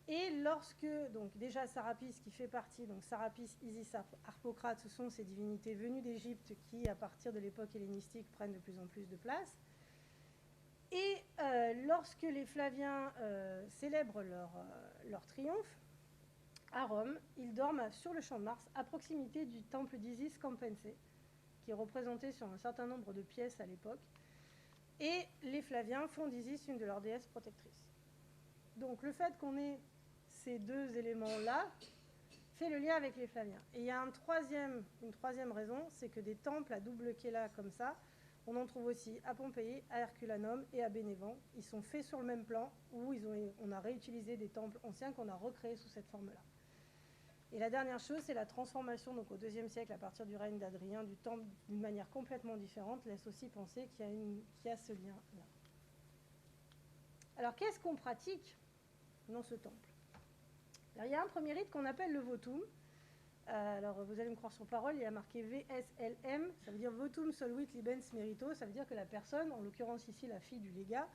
Et lorsque, donc déjà Sarapis qui fait partie, donc Sarapis, Isis, Harpocrate, ce sont ces divinités venues d'Égypte qui, à partir de l'époque hellénistique, prennent de plus en plus de place. Et lorsque les Flaviens célèbrent leur triomphe, à Rome, ils dorment sur le champ de Mars, à proximité du temple d'Isis Campensé, qui est représenté sur un certain nombre de pièces à l'époque. Et les Flaviens font d'Isis une de leurs déesses protectrices. Donc le fait qu'on ait ces deux éléments-là fait le lien avec les Flaviens. Et il y a une troisième raison, c'est que des temples à double kéla comme ça, on en trouve aussi à Pompéi, à Herculanum et à Bénévent. Ils sont faits sur le même plan où on a réutilisé des temples anciens qu'on a recréés sous cette forme-là. Et la dernière chose, c'est la transformation, donc au IIe siècle, à partir du règne d'Adrien, du temple d'une manière complètement différente, laisse aussi penser qu'il y a ce lien-là. Alors, qu'est-ce qu'on pratique dans ce temple? Alors, il y a un premier rite qu'on appelle le votum. Alors, vous allez me croire sur parole, il y a marqué VSLM, ça veut dire votum solvit libens merito, ça veut dire que la personne, en l'occurrence ici la fille du légat,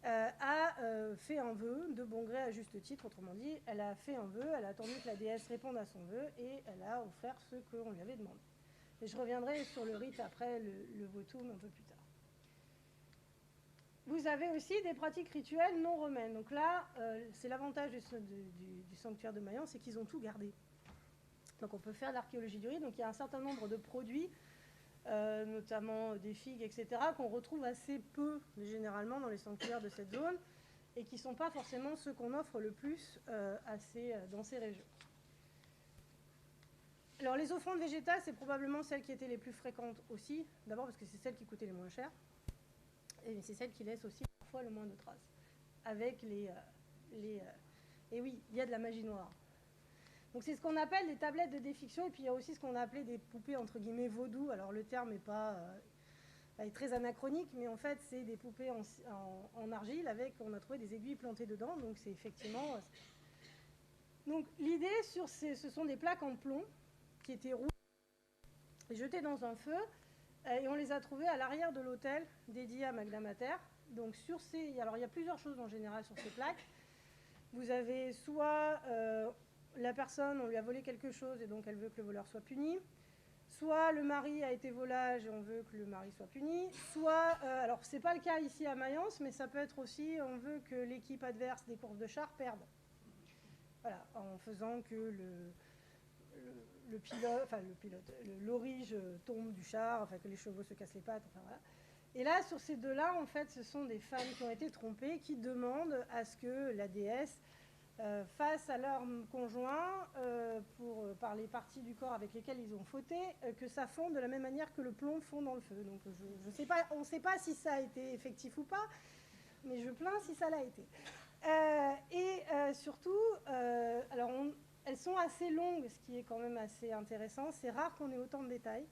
a fait un vœu de bon gré à juste titre, autrement dit, elle a fait un vœu, elle a attendu que la déesse réponde à son vœu et elle a offert ce qu'on lui avait demandé. Et je reviendrai sur le rite après le votum un peu plus tard. Vous avez aussi des pratiques rituelles non romaines. Donc là, c'est l'avantage du sanctuaire de Mayence, c'est qu'ils ont tout gardé. Donc on peut faire de l'archéologie du rite. Donc il y a un certain nombre de produits, notamment des figues, etc., qu'on retrouve assez peu, généralement, dans les sanctuaires de cette zone, et qui ne sont pas forcément ceux qu'on offre le plus dans ces régions. Alors les offrandes végétales, c'est probablement celles qui étaient les plus fréquentes aussi, d'abord parce que c'est celles qui coûtaient les moins cher, et c'est celles qui laissent aussi parfois le moins de traces. Avec et oui, il y a de la magie noire. Donc c'est ce qu'on appelle des tablettes de défiction, et puis il y a aussi ce qu'on a appelé des poupées entre guillemets vaudou. Alors le terme n'est pas est très anachronique, mais en fait c'est des poupées en argile avec, on a trouvé des aiguilles plantées dedans, donc c'est effectivement... Donc l'idée ce sont des plaques en plomb qui étaient rouges, jetées dans un feu, et on les a trouvées à l'arrière de l'autel dédié à Magna Mater. Donc alors il y a plusieurs choses en général sur ces plaques. Vous avez soit la personne, on lui a volé quelque chose et donc elle veut que le voleur soit puni. Soit le mari a été volage et on veut que le mari soit puni. Soit, alors c'est pas le cas ici à Mayence, mais ça peut être aussi, on veut que l'équipe adverse des courses de chars perde. Voilà, en faisant que l'orige tombe du char, enfin que les chevaux se cassent les pattes, enfin voilà. Et là, sur ces deux-là, en fait, ce sont des femmes qui ont été trompées, qui demandent à ce que la déesse face à leur conjoint, par les parties du corps avec lesquelles ils ont fauté, que ça fonde de la même manière que le plomb fond dans le feu. Donc je sais pas, on ne sait pas si ça a été effectif ou pas, mais je plains si ça l'a été. Surtout, alors elles sont assez longues, ce qui est quand même assez intéressant. C'est rare qu'on ait autant de détails.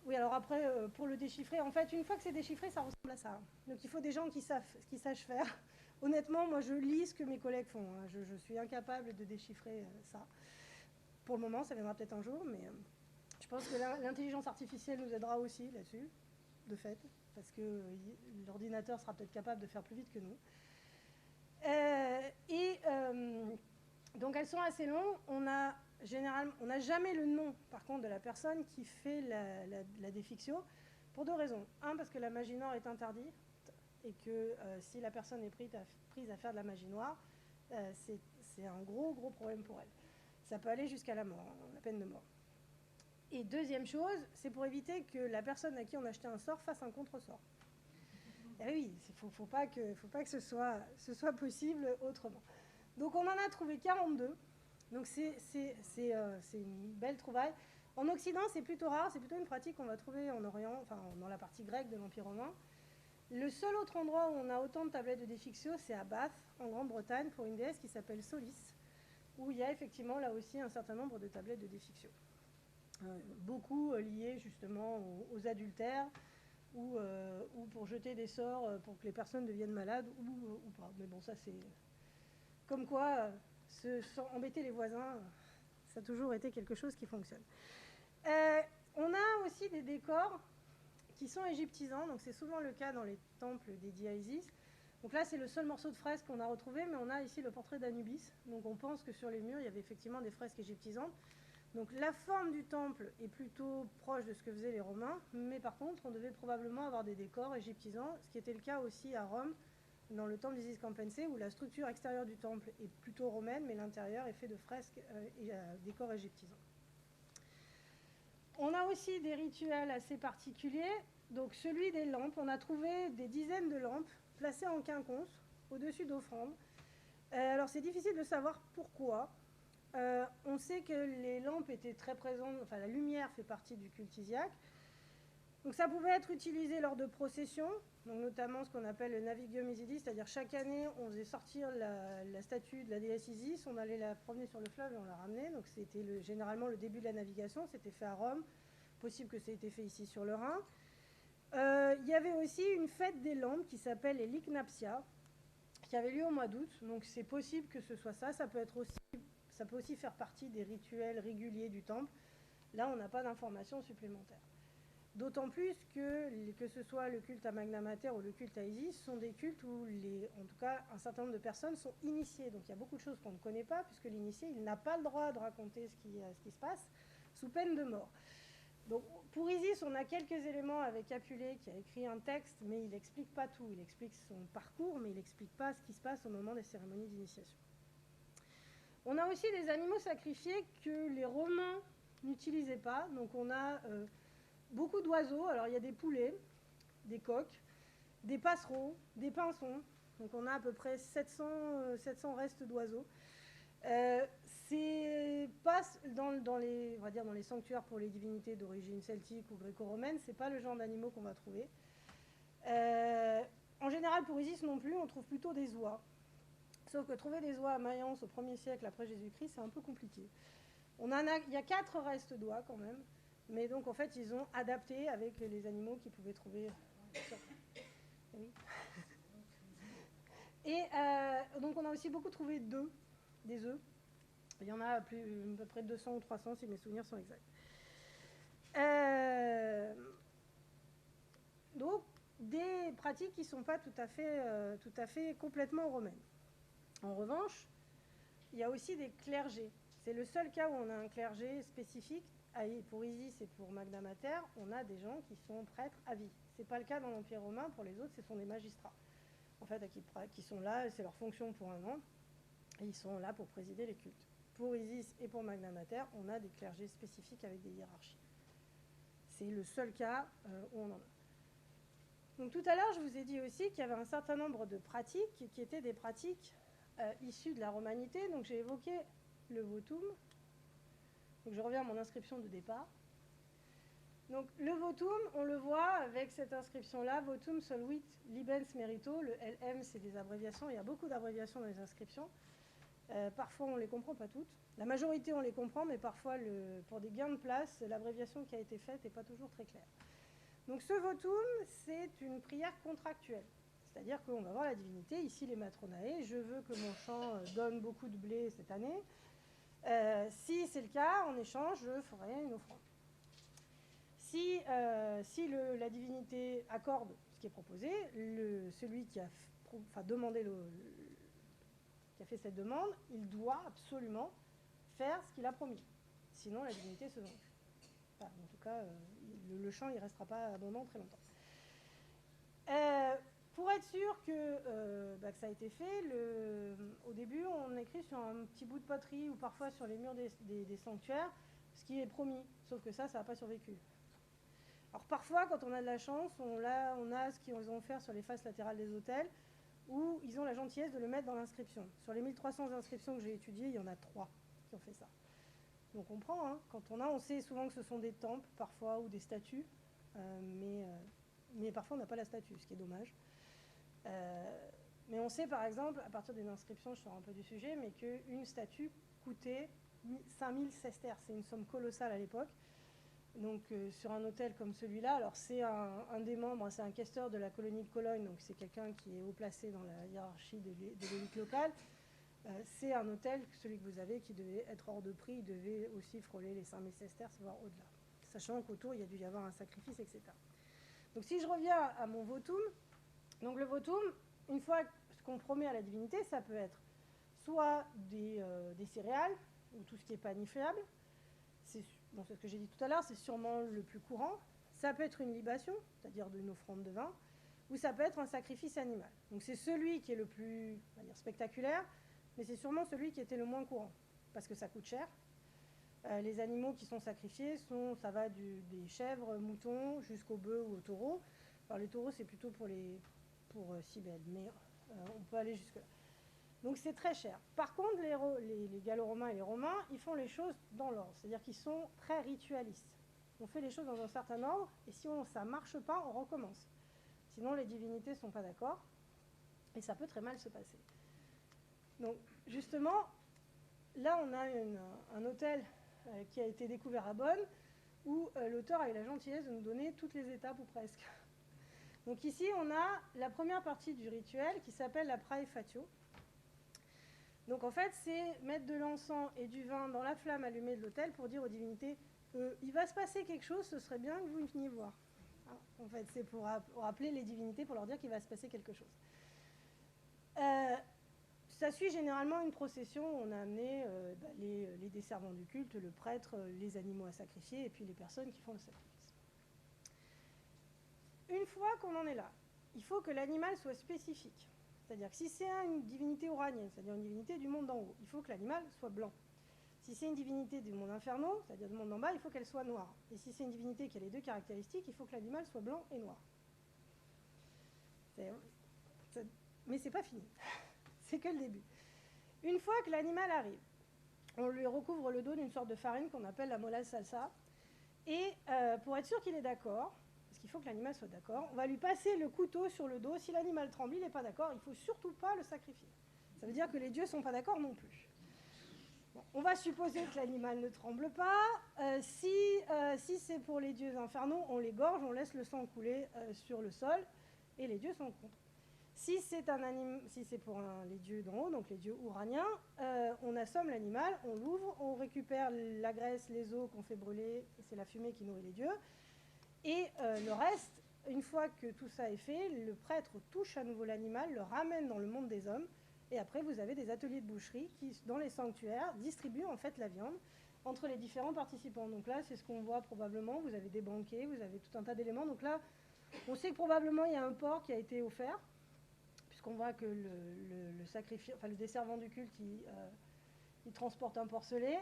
Oui, alors après, pour le déchiffrer, en fait, une fois que c'est déchiffré, ça ressemble à ça. Donc il faut des gens qui sachent faire. Honnêtement, moi, je lis ce que mes collègues font. Hein. Je suis incapable de déchiffrer ça. Pour le moment, ça viendra peut-être un jour, mais je pense que l'intelligence artificielle nous aidera aussi là-dessus, de fait, parce que l'ordinateur sera peut-être capable de faire plus vite que nous. Donc elles sont assez longues. On n'a jamais le nom, par contre, de la personne qui fait la défiction, Pour 2 raisons. Un, parce que la magie noire est interdite et que si la personne est prise à faire de la magie noire, c'est un gros problème pour elle. Ça peut aller jusqu'à la mort, la peine de mort. Et deuxième chose, c'est pour éviter que la personne à qui on a acheté un sort fasse un contre-sort. Et oui, il ne faut pas que ce soit possible autrement. Donc on en a trouvé 42. Donc c'est une belle trouvaille. En Occident, c'est plutôt rare, c'est plutôt une pratique qu'on va trouver en Orient, enfin dans la partie grecque de l'Empire romain. Le seul autre endroit où on a autant de tablettes de Defixio, c'est à Bath, en Grande-Bretagne, pour une déesse qui s'appelle Solis, où il y a effectivement là aussi un certain nombre de tablettes de Defixio. Beaucoup liées justement aux adultères ou pour jeter des sorts pour que les personnes deviennent malades ou pas. Mais bon, ça c'est... Comme quoi, embêter les voisins, ça a toujours été quelque chose qui fonctionne. On a aussi des décors qui sont égyptisants, donc c'est souvent le cas dans les temples dédiés à Isis. Donc là, c'est le seul morceau de fresque qu'on a retrouvé, mais on a ici le portrait d'Anubis. Donc on pense que sur les murs, il y avait effectivement des fresques égyptisantes. Donc la forme du temple est plutôt proche de ce que faisaient les Romains, mais par contre, on devait probablement avoir des décors égyptisants, ce qui était le cas aussi à Rome, dans le temple d'Isis Campensé, où la structure extérieure du temple est plutôt romaine, mais l'intérieur est fait de fresques et décors égyptisants. On a aussi des rituels assez particuliers. Donc celui des lampes, on a trouvé des dizaines de lampes placées en quinconce, au-dessus d'offrandes. Alors c'est difficile de savoir pourquoi. On sait que les lampes étaient très présentes, enfin la lumière fait partie du culte isiaque. Donc ça pouvait être utilisé lors de processions, donc notamment ce qu'on appelle le Navigium Isidis, c'est-à-dire chaque année on faisait sortir la statue de la déesse Isis, on allait la promener sur le fleuve et on la ramenait. Donc c'était généralement le début de la navigation, c'était fait à Rome, possible que ça ait été fait ici sur le Rhin. Il y avait aussi une fête des lampes qui s'appelle les Lychnapsia, qui avait lieu au mois d'août, donc c'est possible que ce soit ça, ça peut aussi faire partie des rituels réguliers du temple. Là on n'a pas d'informations supplémentaires. D'autant plus que ce soit le culte à Magna Mater ou le culte à Isis, sont des cultes où, en tout cas, un certain nombre de personnes sont initiées. Donc il y a beaucoup de choses qu'on ne connaît pas, puisque l'initié, il n'a pas le droit de raconter ce qui se passe, sous peine de mort. Donc pour Isis, on a quelques éléments avec Apulée qui a écrit un texte, mais il n'explique pas tout. Il explique son parcours, mais il n'explique pas ce qui se passe au moment des cérémonies d'initiation. On a aussi des animaux sacrifiés que les Romains n'utilisaient pas. Donc on a... beaucoup d'oiseaux, alors il y a des poulets, des coqs, des passereaux, des pinsons. Donc on a à peu près 700 restes d'oiseaux. C'est pas dans les sanctuaires pour les divinités d'origine celtique ou gréco-romaine, c'est pas le genre d'animaux qu'on va trouver. En général, pour Isis non plus, on trouve plutôt des oies. Sauf que trouver des oies à Mayence au 1er siècle après Jésus-Christ, c'est un peu compliqué. Il y a 4 restes d'oies quand même. Mais donc, en fait, ils ont adapté avec les animaux qu'ils pouvaient trouver. Oui. Et donc, on a aussi beaucoup trouvé des œufs. Il y en a à peu près 200 ou 300, si mes souvenirs sont exacts. Donc, des pratiques qui ne sont pas tout à fait complètement romaines. En revanche, il y a aussi des clergés. C'est le seul cas où on a un clergé spécifique. Pour Isis et pour Magna Mater, on a des gens qui sont prêtres à vie. Ce n'est pas le cas dans l'Empire romain. Pour les autres, ce sont des magistrats, en fait, qui sont là, c'est leur fonction pour un an, et ils sont là pour présider les cultes. Pour Isis et pour Magna Mater, on a des clergés spécifiques avec des hiérarchies. C'est le seul cas où on en a. Donc tout à l'heure, je vous ai dit aussi qu'il y avait un certain nombre de pratiques qui étaient des pratiques issues de la romanité. Donc j'ai évoqué le votum. Donc je reviens à mon inscription de départ. Donc le votum, on le voit avec cette inscription-là, votum soluit libens merito. Le LM, c'est des abréviations. Il y a beaucoup d'abréviations dans les inscriptions. Parfois, on ne les comprend pas toutes. La majorité, on les comprend, mais parfois, pour des gains de place, l'abréviation qui a été faite n'est pas toujours très claire. Donc ce votum, c'est une prière contractuelle. C'est-à-dire qu'on va voir la divinité, ici les matronae, je veux que mon champ donne beaucoup de blé cette année. Si c'est le cas, en échange, je ferai une offrande. Si la divinité accorde ce qui est proposé, celui qui a demandé qui a fait cette demande, il doit absolument faire ce qu'il a promis. Sinon, la divinité se venge. Enfin, en tout cas, le champ, il ne restera pas abondant très longtemps. Pour être sûr que ça a été fait, au début, on écrit sur un petit bout de poterie ou parfois sur les murs des sanctuaires ce qui est promis, sauf que ça n'a pas survécu. Alors parfois, quand on a de la chance, on a ce qu'ils ont fait sur les faces latérales des autels, où ils ont la gentillesse de le mettre dans l'inscription. Sur les 1300 inscriptions que j'ai étudiées, il y en a 3 qui ont fait ça. Donc on prend, hein. Quand on sait souvent que ce sont des temples parfois ou des statues, mais parfois on n'a pas la statue, ce qui est dommage. Mais on sait par exemple, à partir d'une inscription, je sors un peu du sujet, mais qu'une statue coûtait 5000 sesterces, c'est une somme colossale à l'époque. Donc sur un hôtel comme celui-là, alors c'est un des membres, c'est un questeur de la colonie de Cologne, donc c'est quelqu'un qui est haut placé dans la hiérarchie de l'élite locale. C'est un hôtel, celui que vous avez, qui devait être hors de prix, il devait aussi frôler les 5000 sesterces, voire au-delà. Sachant qu'autour, il y a dû y avoir un sacrifice, etc. Donc si je reviens à mon votum, donc le votum, une fois ce qu'on promet à la divinité, ça peut être soit des céréales, ou tout ce qui est panifiable, c'est ce que j'ai dit tout à l'heure, c'est sûrement le plus courant. Ça peut être une libation, c'est-à-dire une offrande de vin, ou ça peut être un sacrifice animal. Donc c'est celui qui est le plus, on va dire, spectaculaire, mais c'est sûrement celui qui était le moins courant, parce que ça coûte cher. Les animaux qui sont sacrifiés, ça va des chèvres, moutons, jusqu'aux bœufs ou aux taureaux. Alors les taureaux, c'est plutôt pour Cybèle, mais on peut aller jusque-là. Donc c'est très cher. Par contre, les Gallo-Romains et les Romains, ils font les choses dans l'ordre, c'est-à-dire qu'ils sont très ritualistes. On fait les choses dans un certain ordre, et si ça ne marche pas, on recommence. Sinon, les divinités ne sont pas d'accord, et ça peut très mal se passer. Donc, justement, là, on a un hôtel qui a été découvert à Bonn, où l'auteur a eu la gentillesse de nous donner toutes les étapes, ou presque. Donc ici, on a la première partie du rituel qui s'appelle la praefatio. Donc en fait, c'est mettre de l'encens et du vin dans la flamme allumée de l'autel pour dire aux divinités il va se passer quelque chose, ce serait bien que vous veniez voir. Hein, en fait, c'est pour appeler les divinités, pour leur dire qu'il va se passer quelque chose. Ça suit généralement une procession. On a amené les desservants du culte, le prêtre, les animaux à sacrifier, et puis les personnes qui font le sacrifice. Une fois qu'on en est là, il faut que l'animal soit spécifique. C'est-à-dire que si c'est une divinité uranienne, c'est-à-dire une divinité du monde d'en haut, il faut que l'animal soit blanc. Si c'est une divinité du monde infernal, c'est-à-dire du monde d'en bas, il faut qu'elle soit noire. Et si c'est une divinité qui a les deux caractéristiques, il faut que l'animal soit blanc et noir. Mais c'est pas fini. C'est que le début. Une fois que l'animal arrive, on lui recouvre le dos d'une sorte de farine qu'on appelle la mollal salsa. Et pour être sûr qu'il est d'accord, parce qu'il faut que l'animal soit d'accord, on va lui passer le couteau sur le dos. Si l'animal tremble, il n'est pas d'accord, il ne faut surtout pas le sacrifier. Ça veut dire que les dieux ne sont pas d'accord non plus. Bon, on va supposer que l'animal ne tremble pas. Si c'est pour les dieux infernaux, on les gorge, on laisse le sang couler sur le sol, et les dieux sont contre. Si c'est pour les dieux d'en haut, donc les dieux ouraniens, on assomme l'animal, on l'ouvre, on récupère la graisse, les os qu'on fait brûler, c'est la fumée qui nourrit les dieux. Et le reste, une fois que tout ça est fait, le prêtre touche à nouveau l'animal, le ramène dans le monde des hommes, et après vous avez des ateliers de boucherie qui, dans les sanctuaires, distribuent en fait la viande entre les différents participants. Donc là, c'est ce qu'on voit probablement, vous avez des banquets, vous avez tout un tas d'éléments. Donc là, on sait que probablement il y a un porc qui a été offert, puisqu'on voit que le desservant du culte, il transporte un porcelet.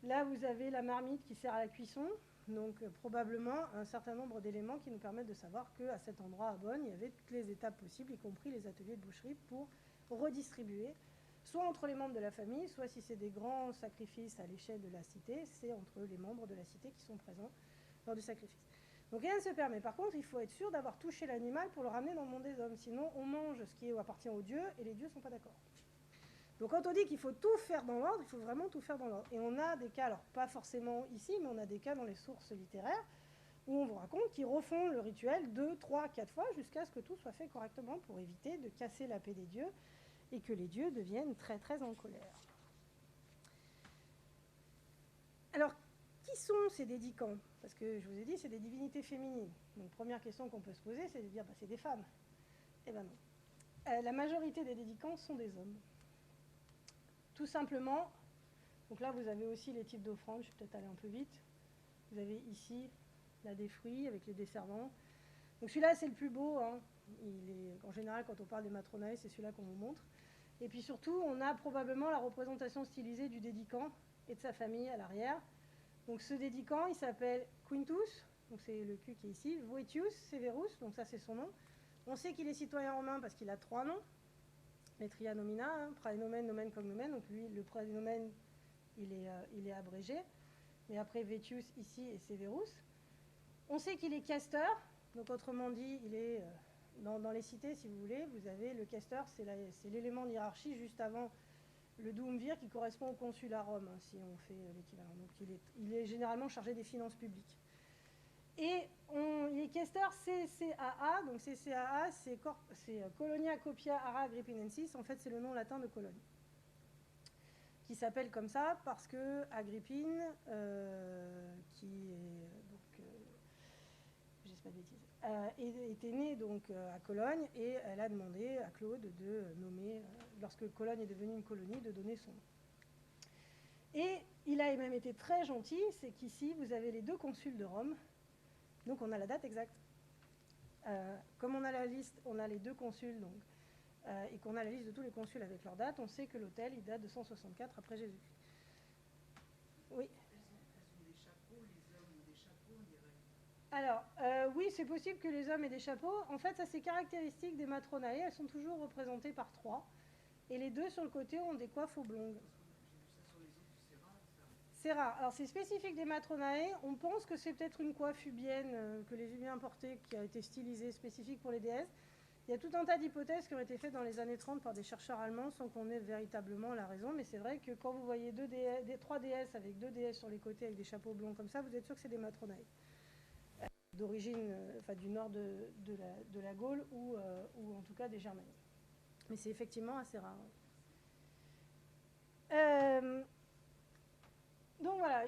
Là, vous avez la marmite qui sert à la cuisson. Donc probablement un certain nombre d'éléments qui nous permettent de savoir qu'à cet endroit à Bonn, il y avait toutes les étapes possibles, y compris les ateliers de boucherie, pour redistribuer, soit entre les membres de la famille, soit si c'est des grands sacrifices à l'échelle de la cité, c'est entre les membres de la cité qui sont présents lors du sacrifice. Donc rien ne se permet. Par contre, il faut être sûr d'avoir touché l'animal pour le ramener dans le monde des hommes. Sinon, on mange ce qui appartient aux dieux et les dieux ne sont pas d'accord. Donc quand on dit qu'il faut tout faire dans l'ordre, il faut vraiment tout faire dans l'ordre. Et on a des cas, alors pas forcément ici, mais on a des cas dans les sources littéraires où on vous raconte qu'ils refont le rituel 2, 3, 4 fois jusqu'à ce que tout soit fait correctement pour éviter de casser la paix des dieux et que les dieux deviennent très très en colère. Alors, qui sont ces dédicants? Parce que je vous ai dit, c'est des divinités féminines. Donc première question qu'on peut se poser, c'est de dire, c'est des femmes. Eh bien non. La majorité des dédicants sont des hommes. Tout simplement, donc là vous avez aussi les types d'offrandes, je vais peut-être aller un peu vite. Vous avez ici là des fruits avec les desservants. Donc celui-là, c'est le plus beau. Hein. En général, quand on parle des matronae, c'est celui-là qu'on vous montre. Et puis surtout, on a probablement la représentation stylisée du dédicant et de sa famille à l'arrière. Donc ce dédicant, il s'appelle Quintus, donc c'est le Q qui est ici, Voetius Severus, donc ça c'est son nom. On sait qu'il est citoyen romain parce qu'il a 3 noms, les tria nomina, hein, praenomen, nomen, cognomen. Donc lui, le praenomen, il est abrégé. Mais après Vetius ici et Severus. On sait qu'il est questeur, donc autrement dit, il est dans les cités, si vous voulez, vous avez le questeur, c'est l'élément de hiérarchie juste avant le douumvir qui correspond au consul à Rome, hein, si on fait l'équivalent. Donc il est généralement chargé des finances publiques. Et il est questeur CCAA, donc CCAA, c'est Colonia Copia Ara Agrippinensis, en fait c'est le nom latin de Cologne, qui s'appelle comme ça parce que Agrippine, qui est donc, j'espère pas de bêtises, était née donc à Cologne et elle a demandé à Claude de nommer, lorsque Cologne est devenue une colonie, de donner son nom. Et il a même été très gentil, c'est qu'ici vous avez les 2 consuls de Rome, donc on a la date exacte. Comme on a la liste, on a les 2 consuls donc. Et qu'on a la liste de tous les consuls avec leur date, on sait que l'hôtel, il date de 164 après Jésus-Christ. Oui. Elles ont des chapeaux, les hommes ont des chapeaux, on dirait. Alors, oui, c'est possible que les hommes aient des chapeaux. En fait, ça c'est caractéristique des matronae, elles sont toujours représentées par 3. Et les 2 sur le côté ont des coiffes oblongues. J'ai vu ça sur les autres, c'est rare ça. C'est rare. Alors c'est spécifique des matronae. On pense que c'est peut-être une coiffe ubienne que les Ubiens portaient qui a été stylisée spécifique pour les déesses. Il y a tout un tas d'hypothèses qui ont été faites dans les années 30 par des chercheurs allemands sans qu'on ait véritablement la raison. Mais c'est vrai que quand vous voyez 3 déesses avec 2 déesses sur les côtés avec des chapeaux blonds comme ça, vous êtes sûr que c'est des matronae. D'origine, du nord de la Gaule ou en tout cas des Germanies. Mais c'est effectivement assez rare. Donc voilà,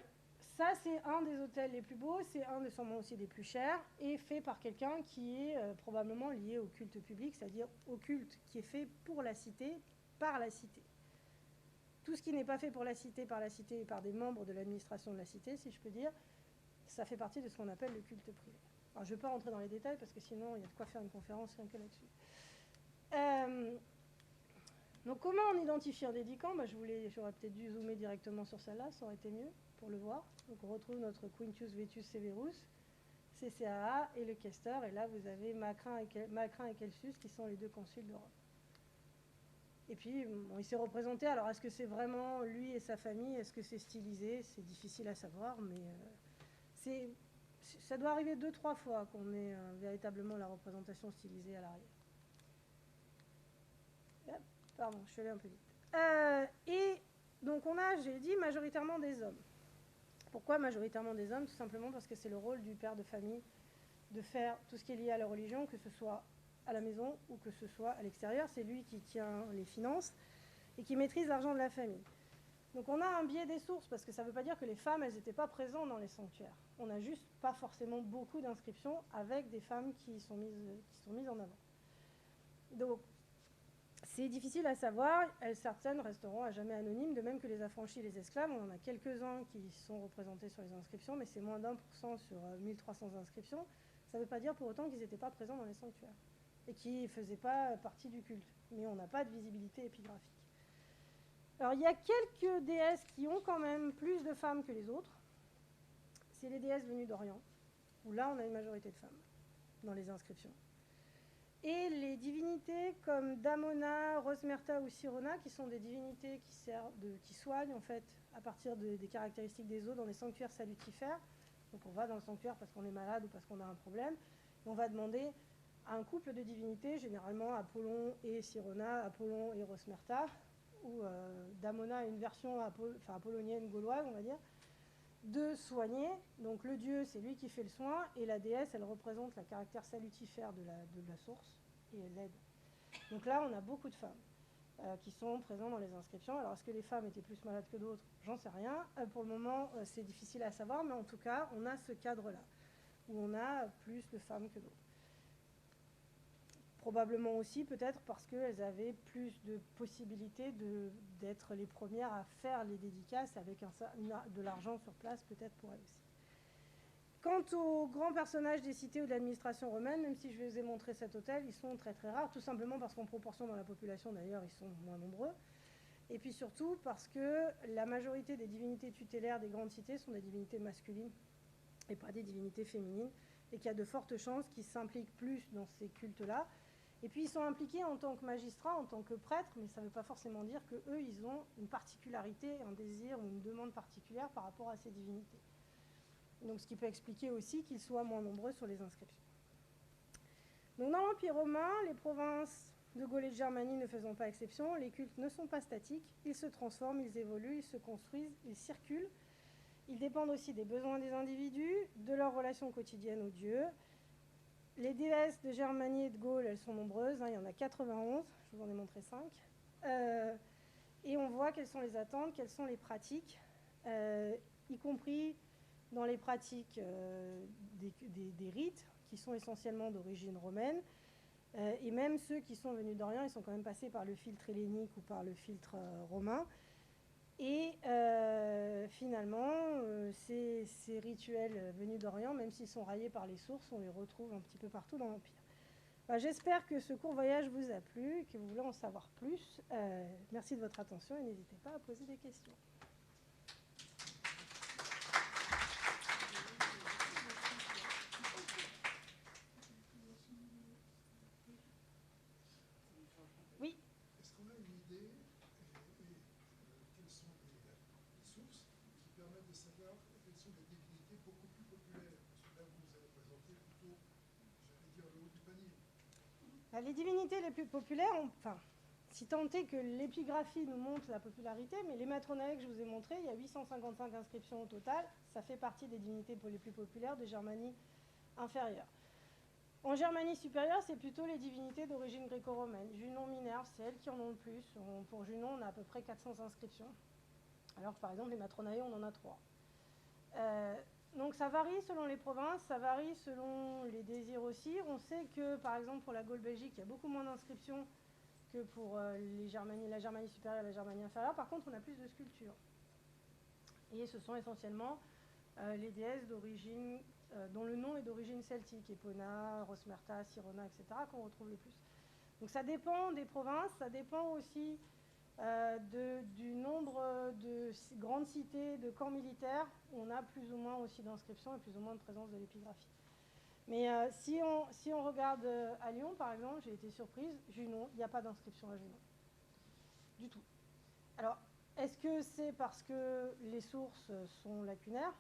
ça c'est un des hôtels les plus beaux, c'est un des sûrement aussi des plus chers, et fait par quelqu'un qui est probablement lié au culte public, c'est-à-dire au culte qui est fait pour la cité, par la cité. Tout ce qui n'est pas fait pour la cité, par la cité et par des membres de l'administration de la cité, si je peux dire, ça fait partie de ce qu'on appelle le culte privé. Alors je ne vais pas rentrer dans les détails parce que sinon il y a de quoi faire une conférence rien que là-dessus. Donc comment on identifie un dédicant ? J'aurais peut-être dû zoomer directement sur celle-là, ça aurait été mieux pour le voir. Donc on retrouve notre Quintus Vetus Severus, CCAA et le questeur. Et là vous avez Macrin et Celsus qui sont les 2 consuls de Rome. Et puis bon, il s'est représenté, alors est-ce que c'est vraiment lui et sa famille ? Est-ce que c'est stylisé ? C'est difficile à savoir, mais ça doit arriver 2-3 fois qu'on ait véritablement la représentation stylisée à l'arrière. Pardon, je suis allée un peu vite. Et donc on a, j'ai dit, majoritairement des hommes. Pourquoi majoritairement des hommes ? Tout simplement parce que c'est le rôle du père de famille de faire tout ce qui est lié à la religion, que ce soit à la maison ou que ce soit à l'extérieur. C'est lui qui tient les finances et qui maîtrise l'argent de la famille. Donc on a un biais des sources, parce que ça ne veut pas dire que les femmes, elles n'étaient pas présentes dans les sanctuaires. On n'a juste pas forcément beaucoup d'inscriptions avec des femmes qui sont mises en avant. Donc c'est difficile à savoir, certaines resteront à jamais anonymes, de même que les affranchis et les esclaves. On en a quelques-uns qui sont représentés sur les inscriptions, mais c'est moins d'1% sur 1300 inscriptions. Ça ne veut pas dire pour autant qu'ils n'étaient pas présents dans les sanctuaires et qu'ils ne faisaient pas partie du culte. Mais on n'a pas de visibilité épigraphique. Alors il y a quelques déesses qui ont quand même plus de femmes que les autres. C'est les déesses venues d'Orient, où là on a une majorité de femmes dans les inscriptions. Et les divinités comme Damona, Rosmerta ou Sirona, qui sont des divinités qui soignent en fait à partir des caractéristiques des eaux dans les sanctuaires salutifères. Donc on va dans le sanctuaire parce qu'on est malade ou parce qu'on a un problème. Et on va demander à un couple de divinités, généralement Apollon et Sirona, Apollon et Rosmerta, ou Damona, une version apollonienne gauloise, on va dire, de soigner. Donc le dieu, c'est lui qui fait le soin, et la déesse, elle représente le caractère salutifère de la source, et elle l'aide. Donc là, on a beaucoup de femmes qui sont présentes dans les inscriptions. Alors, est-ce que les femmes étaient plus malades que d'autres ? J'en sais rien. Pour le moment, c'est difficile à savoir, mais en tout cas, on a ce cadre-là, où on a plus de femmes que d'autres. Probablement aussi, peut-être parce qu'elles avaient plus de possibilités d'être les premières à faire les dédicaces avec de l'argent sur place, peut-être pour elles aussi. Quant aux grands personnages des cités ou de l'administration romaine, même si je vous ai montré cet hôtel, ils sont très très rares, tout simplement parce qu'en proportion dans la population d'ailleurs, ils sont moins nombreux. Et puis surtout parce que la majorité des divinités tutélaires des grandes cités sont des divinités masculines et pas des divinités féminines, et qu'il y a de fortes chances qu'ils s'impliquent plus dans ces cultes-là. Et puis ils sont impliqués en tant que magistrats, en tant que prêtres, mais ça ne veut pas forcément dire qu'eux, ils ont une particularité, un désir ou une demande particulière par rapport à ces divinités. Donc ce qui peut expliquer aussi qu'ils soient moins nombreux sur les inscriptions. Donc dans l'Empire romain, les provinces de Gaule et de Germanie ne faisant pas exception, les cultes ne sont pas statiques, ils se transforment, ils évoluent, ils se construisent, ils circulent. Ils dépendent aussi des besoins des individus, de leurs relations quotidiennes aux dieux. Les déesses de Germanie et de Gaule, elles sont nombreuses, il y en a 91, je vous en ai montré 5. Et on voit quelles sont les attentes, quelles sont les pratiques, y compris dans les pratiques des rites, qui sont essentiellement d'origine romaine, et même ceux qui sont venus d'Orient, ils sont quand même passés par le filtre hellénique ou par le filtre romain. Et finalement, ces rituels venus d'Orient, même s'ils sont raillés par les sources, on les retrouve un petit peu partout dans l'Empire. J'espère que ce court voyage vous a plu, que vous voulez en savoir plus. Merci de votre attention et n'hésitez pas à poser des questions. Oui. Est-ce qu'on a une idée quelles sont les sources qui permettent de savoir quelles sont les divinités beaucoup plus populaires? Parce que là, vous nous avez présenté plutôt, j'allais dire, le haut du panier. Les divinités les plus populaires, si tant est que l'épigraphie nous montre la popularité, mais les matronae que je vous ai montrés, il y a 855 inscriptions au total, ça fait partie des divinités les plus populaires de Germanie inférieure. En Germanie supérieure, c'est plutôt les divinités d'origine gréco-romaine. Junon, Minerve, c'est elles qui en ont le plus. Pour Junon, on a à peu près 400 inscriptions. Alors que par exemple, les matronae, on en a 3. Donc ça varie selon les provinces, ça varie selon les désirs aussi. On sait que par exemple pour la Gaule Belgique, il y a beaucoup moins d'inscriptions que pour la Germanie supérieure et la Germanie inférieure. Par contre, on a plus de sculptures. Et ce sont essentiellement les déesses d'origine, dont le nom est d'origine celtique, Epona, Rosmerta, Sirona, etc., qu'on retrouve le plus. Donc ça dépend des provinces, ça dépend aussi du nombre de grandes cités, de camps militaires. On a plus ou moins aussi d'inscriptions et plus ou moins de présence de l'épigraphie. Mais si on regarde à Lyon, par exemple, j'ai été surprise, Junon, il n'y a pas d'inscription à Junon. Du tout. Alors, est-ce que c'est parce que les sources sont lacunaires?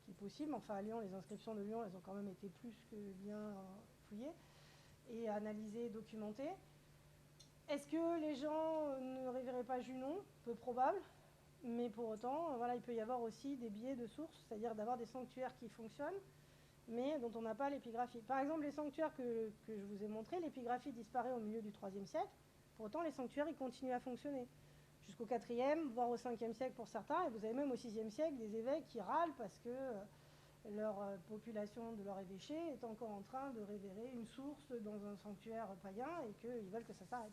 Qui est possible. Enfin, à Lyon, les inscriptions de Lyon, elles ont quand même été plus que bien fouillées et analysées, documentées. Est-ce que les gens ne révéraient pas Junon? Peu probable. Mais pour autant, voilà, il peut y avoir aussi des biais de source, c'est-à-dire d'avoir des sanctuaires qui fonctionnent, mais dont on n'a pas l'épigraphie. Par exemple, les sanctuaires que je vous ai montrés, l'épigraphie disparaît au milieu du IIIe siècle. Pour autant, les sanctuaires, ils continuent à fonctionner. Jusqu'au IVe, voire au Ve siècle pour certains, et vous avez même au VIe siècle des évêques qui râlent parce que leur population de leur évêché est encore en train de révérer une source dans un sanctuaire païen et qu'ils veulent que ça s'arrête.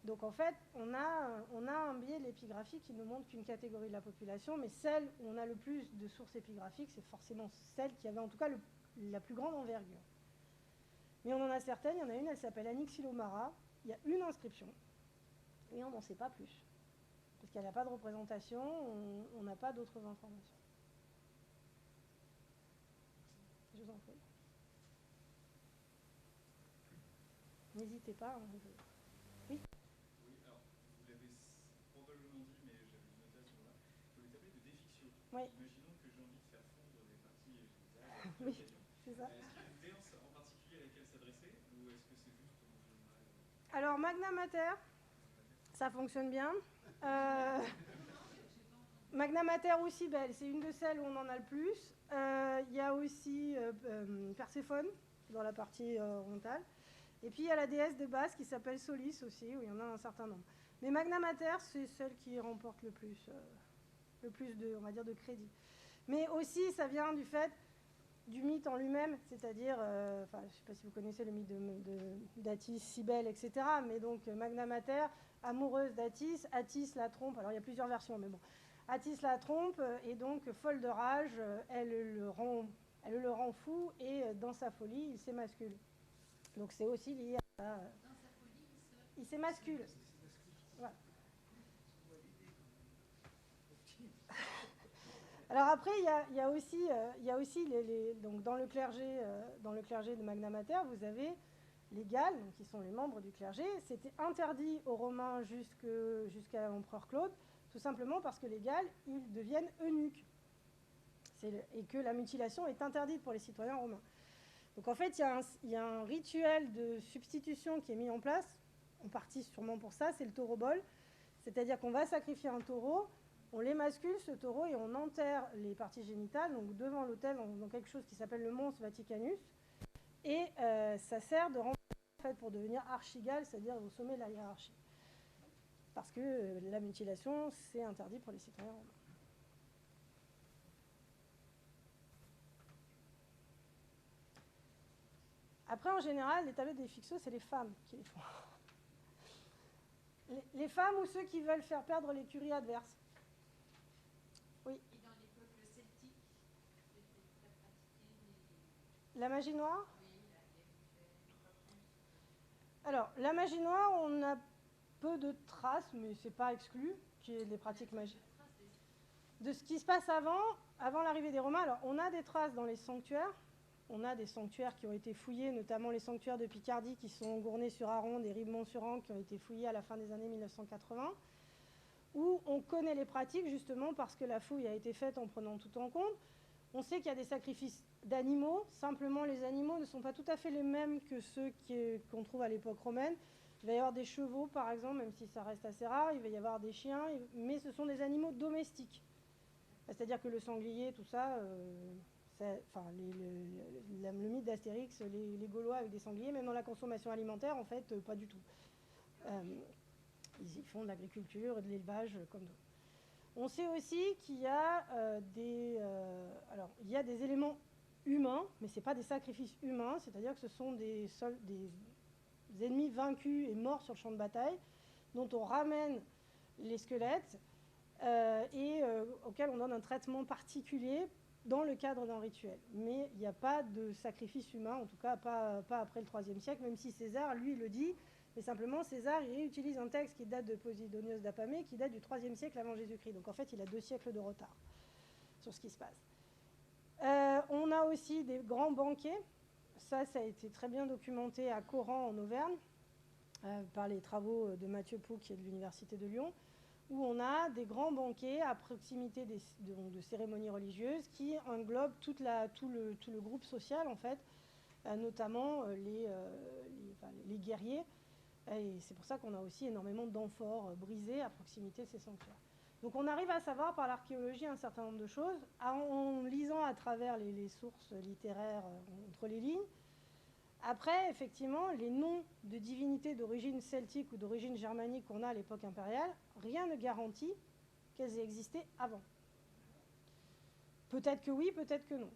Donc en fait, on a un biais de l'épigraphie qui nous montre qu'une catégorie de la population, mais celle où on a le plus de sources épigraphiques, c'est forcément celle qui avait en tout cas la plus grande envergure. Mais on en a certaines, il y en a une, elle s'appelle Anixilomara, il y a une inscription, et on n'en sait pas plus. Parce qu'elle n'a pas de représentation, on n'a pas d'autres informations. Je vous en prie. N'hésitez pas. Oui. Oui, alors, vous l'avez probablement dit, mais j'avais une notation là. Pour les tablettes de défiction, Oui. imaginons que j'ai envie de faire fondre des parties génitales. Oui, c'est ça. Est-ce qu'il y a une déesse en particulier à laquelle s'adresser, ou est-ce que c'est juste en général Alors, Magna Mater, ça fonctionne bien. Magna Mater aussi, c'est une de celles où on en a le plus. Il y a aussi Perséphone, dans la partie orientale. Et puis il y a la déesse de base qui s'appelle Solis aussi, où il y en a un certain nombre. Mais Magna Mater, c'est celle qui remporte le plus de, on va dire, de crédit. Mais aussi, ça vient du fait du mythe en lui-même, c'est-à-dire, je ne sais pas si vous connaissez le mythe d'Atis, Cybèle, etc. Mais donc Magna Mater, amoureuse d'Atis, Atis la trompe. Alors il y a plusieurs versions, mais bon. Atis la trompe et donc folle de rage, elle le rend elle le rend fou et dans sa folie, il s'émascule. Donc c'est aussi lié à ça. Dans sa folie, Il s'émascule. Voilà. Alors après, il y a aussi donc dans le clergé de Magna Mater, vous avez les Galles, donc qui sont les membres du clergé. C'était interdit aux Romains jusqu'à l'empereur Claude, tout simplement parce que les Galles, ils deviennent eunuques. Et que la mutilation est interdite pour les citoyens romains. Donc en fait, il y a un rituel de substitution qui est mis en place, en partie sûrement pour ça, c'est le taurobol. C'est-à-dire qu'on va sacrifier un taureau, on l'émascule, ce taureau, et on enterre les parties génitales, donc devant l'autel, dans quelque chose qui s'appelle le Mons Vaticanus. Et ça sert de remplacement en fait, pour devenir archigale, c'est-à-dire au sommet de la hiérarchie. Parce que la mutilation, c'est interdit pour les citoyens romains. Après, en général, les tablettes des fixos, c'est les femmes qui les font. Les femmes ou ceux qui veulent faire perdre l'écurie adverse. Oui. Et dans les peuples celtiques, c'était très pratiqué. La magie noire? Oui, la guerre, pas plus. Alors, la magie noire, on a peu de traces, mais c'est pas exclu qu'il y ait des pratiques magiques. De ce qui se passe avant l'arrivée des Romains, alors on a des traces dans les sanctuaires. On a des sanctuaires qui ont été fouillés, notamment les sanctuaires de Picardie qui sont Gournay-sur-Aronde et Ribemont-sur-Aran qui ont été fouillés à la fin des années 1980, où on connaît les pratiques justement parce que la fouille a été faite en prenant tout en compte. On sait qu'il y a des sacrifices d'animaux, simplement les animaux ne sont pas tout à fait les mêmes que ceux qu'on trouve à l'époque romaine. Il va y avoir des chevaux par exemple, même si ça reste assez rare, il va y avoir des chiens, mais ce sont des animaux domestiques. C'est-à-dire que le sanglier, tout ça... le mythe d'Astérix, les Gaulois avec des sangliers, même dans la consommation alimentaire, en fait, pas du tout. Ils font de l'agriculture et de l'élevage comme nous. On sait aussi qu'il y a il y a des éléments humains, mais ce n'est pas des sacrifices humains, c'est-à-dire que ce sont des ennemis vaincus et morts sur le champ de bataille, dont on ramène les squelettes auxquels on donne un traitement particulier dans le cadre d'un rituel. Mais il n'y a pas de sacrifice humain, en tout cas pas après le IIIe siècle, même si César, lui, le dit, mais simplement César, il réutilise un texte qui date de Posidonios d'Apamée, qui date du IIIe siècle avant Jésus-Christ. Donc en fait, il a 2 siècles de retard sur ce qui se passe. On a aussi des grands banquets. Ça a été très bien documenté à Coran, en Auvergne, par les travaux de Mathieu Pou, qui est de l'Université de Lyon, où on a des grands banquets à proximité de cérémonies religieuses qui englobent tout le groupe social, en fait, notamment les guerriers. Et c'est pour ça qu'on a aussi énormément d'amphores brisées à proximité de ces sanctuaires. Donc on arrive à savoir par l'archéologie un certain nombre de choses, en lisant à travers les sources littéraires entre les lignes. Après, effectivement, les noms de divinités d'origine celtique ou d'origine germanique qu'on a à l'époque impériale, rien ne garantit qu'elles aient existé avant. Peut-être que oui, peut-être que non.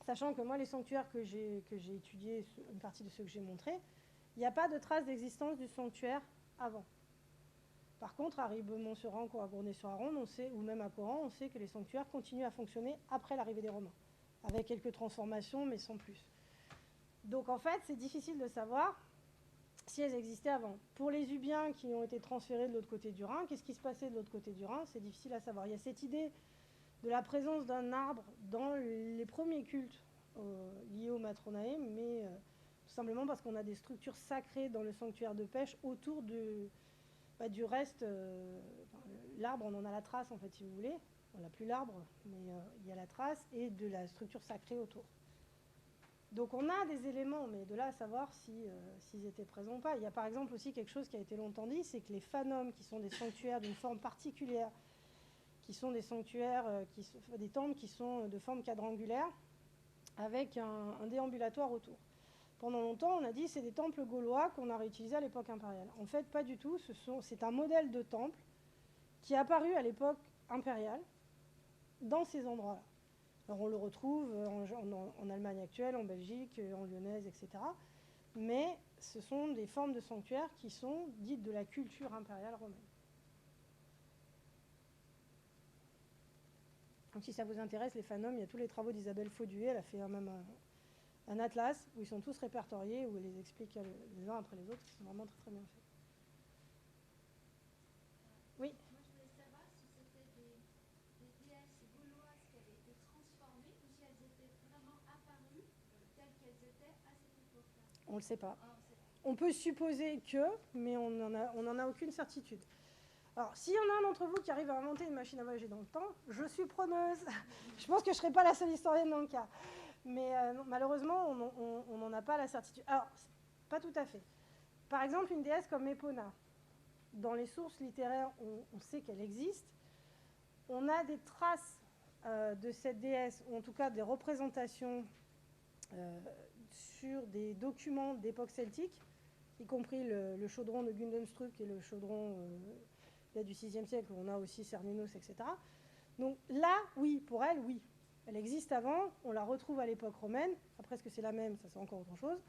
Sachant que moi, les sanctuaires que j'ai étudiés, une partie de ceux que j'ai montrés, il n'y a pas de trace d'existence du sanctuaire avant. Par contre, à Ribemont-sur-Aran ou à Gournay-sur-Aronde, on sait, ou même à Coran, on sait que les sanctuaires continuent à fonctionner après l'arrivée des Romains, avec quelques transformations, mais sans plus. Donc en fait, c'est difficile de savoir si elles existaient avant. Pour les Ubiens qui ont été transférés de l'autre côté du Rhin, qu'est-ce qui se passait de l'autre côté du Rhin? C'est difficile à savoir. Il y a cette idée de la présence d'un arbre dans les premiers cultes liés au Matronae, mais tout simplement parce qu'on a des structures sacrées dans le sanctuaire de pêche autour du reste. L'arbre, on en a la trace, en fait, si vous voulez. On n'a plus l'arbre, mais il y a la trace et de la structure sacrée autour. Donc on a des éléments, mais de là à savoir s'ils étaient présents ou pas. Il y a par exemple aussi quelque chose qui a été longtemps dit, c'est que les phanums, qui sont des sanctuaires d'une forme particulière, qui sont des sanctuaires, des temples qui sont de forme quadrangulaire, avec un déambulatoire autour. Pendant longtemps, on a dit que c'est des temples gaulois qu'on a réutilisés à l'époque impériale. En fait, pas du tout. C'est un modèle de temple qui est apparu à l'époque impériale dans ces endroits-là. Alors on le retrouve en Allemagne actuelle, en Belgique, en lyonnaise, etc. Mais ce sont des formes de sanctuaires qui sont dites de la culture impériale romaine. Donc si ça vous intéresse, les phannomes, il y a tous les travaux d'Isabelle Fauduet, elle a fait même un atlas où ils sont tous répertoriés, où elle les explique les uns après les autres, c'est vraiment très très bien fait. Oui. Moi, je voulais savoir si c'était des déesses gauloises qui avaient été transformées ou si elles étaient vraiment apparues telles qu'elles étaient à cette époque-là. On ne le sait pas. Ah, on sait pas. On peut supposer que, mais on n'en a aucune certitude. Alors, s'il y en a un d'entre vous qui arrive à inventer une machine à voyager dans le temps, je suis preneuse. Je pense que je ne serai pas la seule historienne dans le cas. Mais non, malheureusement, on n'en a pas la certitude. Alors, pas tout à fait. Par exemple, une déesse comme Epona. Dans les sources littéraires, on sait qu'elle existe. On a des traces de cette déesse, ou en tout cas des représentations sur des documents d'époque celtique, y compris le chaudron de Gundenstruck et le chaudron du VIe siècle, où on a aussi Cernunnos, etc. Donc là, oui, pour elle, oui. Elle existe avant, on la retrouve à l'époque romaine. Après, est-ce que c'est la même? Ça, c'est encore autre chose.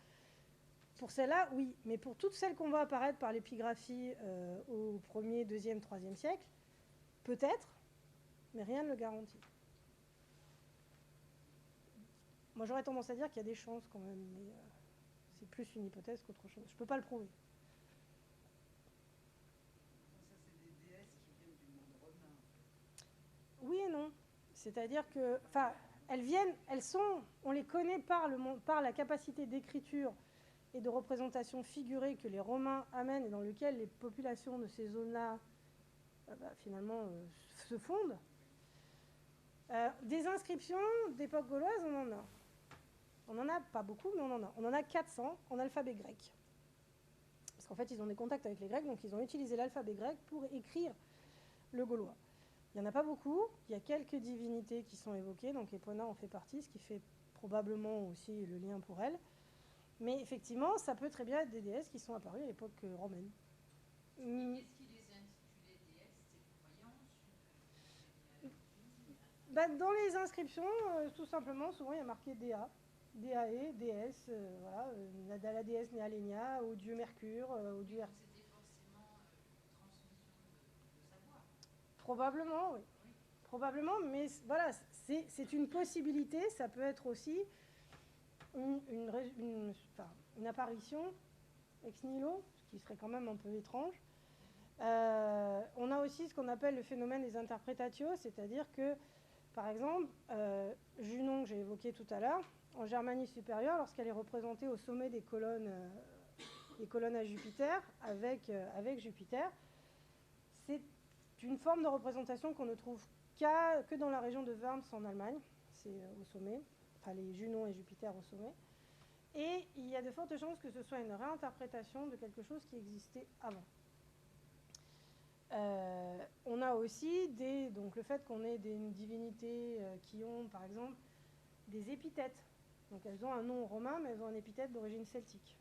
Pour celle-là, oui. Mais pour toutes celles qu'on voit apparaître par l'épigraphie au 1er, 2e, 3e siècle, peut-être, mais rien ne le garantit. Moi, j'aurais tendance à dire qu'il y a des chances quand même, mais c'est plus une hypothèse qu'autre chose. Je ne peux pas le prouver. Ça, c'est des déesses qui viennent du monde romain. Oui et non. C'est-à-dire que, enfin, on les connaît par la capacité d'écriture et de représentation figurée que les Romains amènent et dans lequel les populations de ces zones-là, finalement, se fondent. Des inscriptions d'époque gauloise, on en a. On n'en a pas beaucoup, mais on en a. On en a 400 en alphabet grec. Parce qu'en fait, ils ont des contacts avec les Grecs, donc ils ont utilisé l'alphabet grec pour écrire le gaulois. Il n'y en a pas beaucoup. Il y a quelques divinités qui sont évoquées, donc Epona en fait partie, ce qui fait probablement aussi le lien pour elle. Mais effectivement, ça peut très bien être des déesses qui sont apparues à l'époque romaine. Et qu'est-ce qui les intitulait déesses? C'est une croyance? Dans les inscriptions, tout simplement, souvent il y a marqué Déa. Déae, déesse, voilà, la déesse Néalénia, au dieu Mercure, au dieu Donc c'était forcément une transmission de savoir. Probablement, oui. Probablement, mais voilà, c'est une possibilité. Ça peut être aussi une apparition ex nihilo, ce qui serait quand même un peu étrange. On a aussi ce qu'on appelle le phénomène des interpretatio, c'est-à-dire que, par exemple, Junon, que j'ai évoqué tout à l'heure, en Germanie supérieure, lorsqu'elle est représentée au sommet des colonnes à Jupiter, avec Jupiter, c'est une forme de représentation qu'on ne trouve que dans la région de Worms en Allemagne, c'est au sommet, enfin les Junon et Jupiter au sommet. Et il y a de fortes chances que ce soit une réinterprétation de quelque chose qui existait avant. On a aussi donc le fait qu'on ait des divinités qui ont, par exemple, des épithètes. Donc elles ont un nom romain, mais elles ont un épithète d'origine celtique.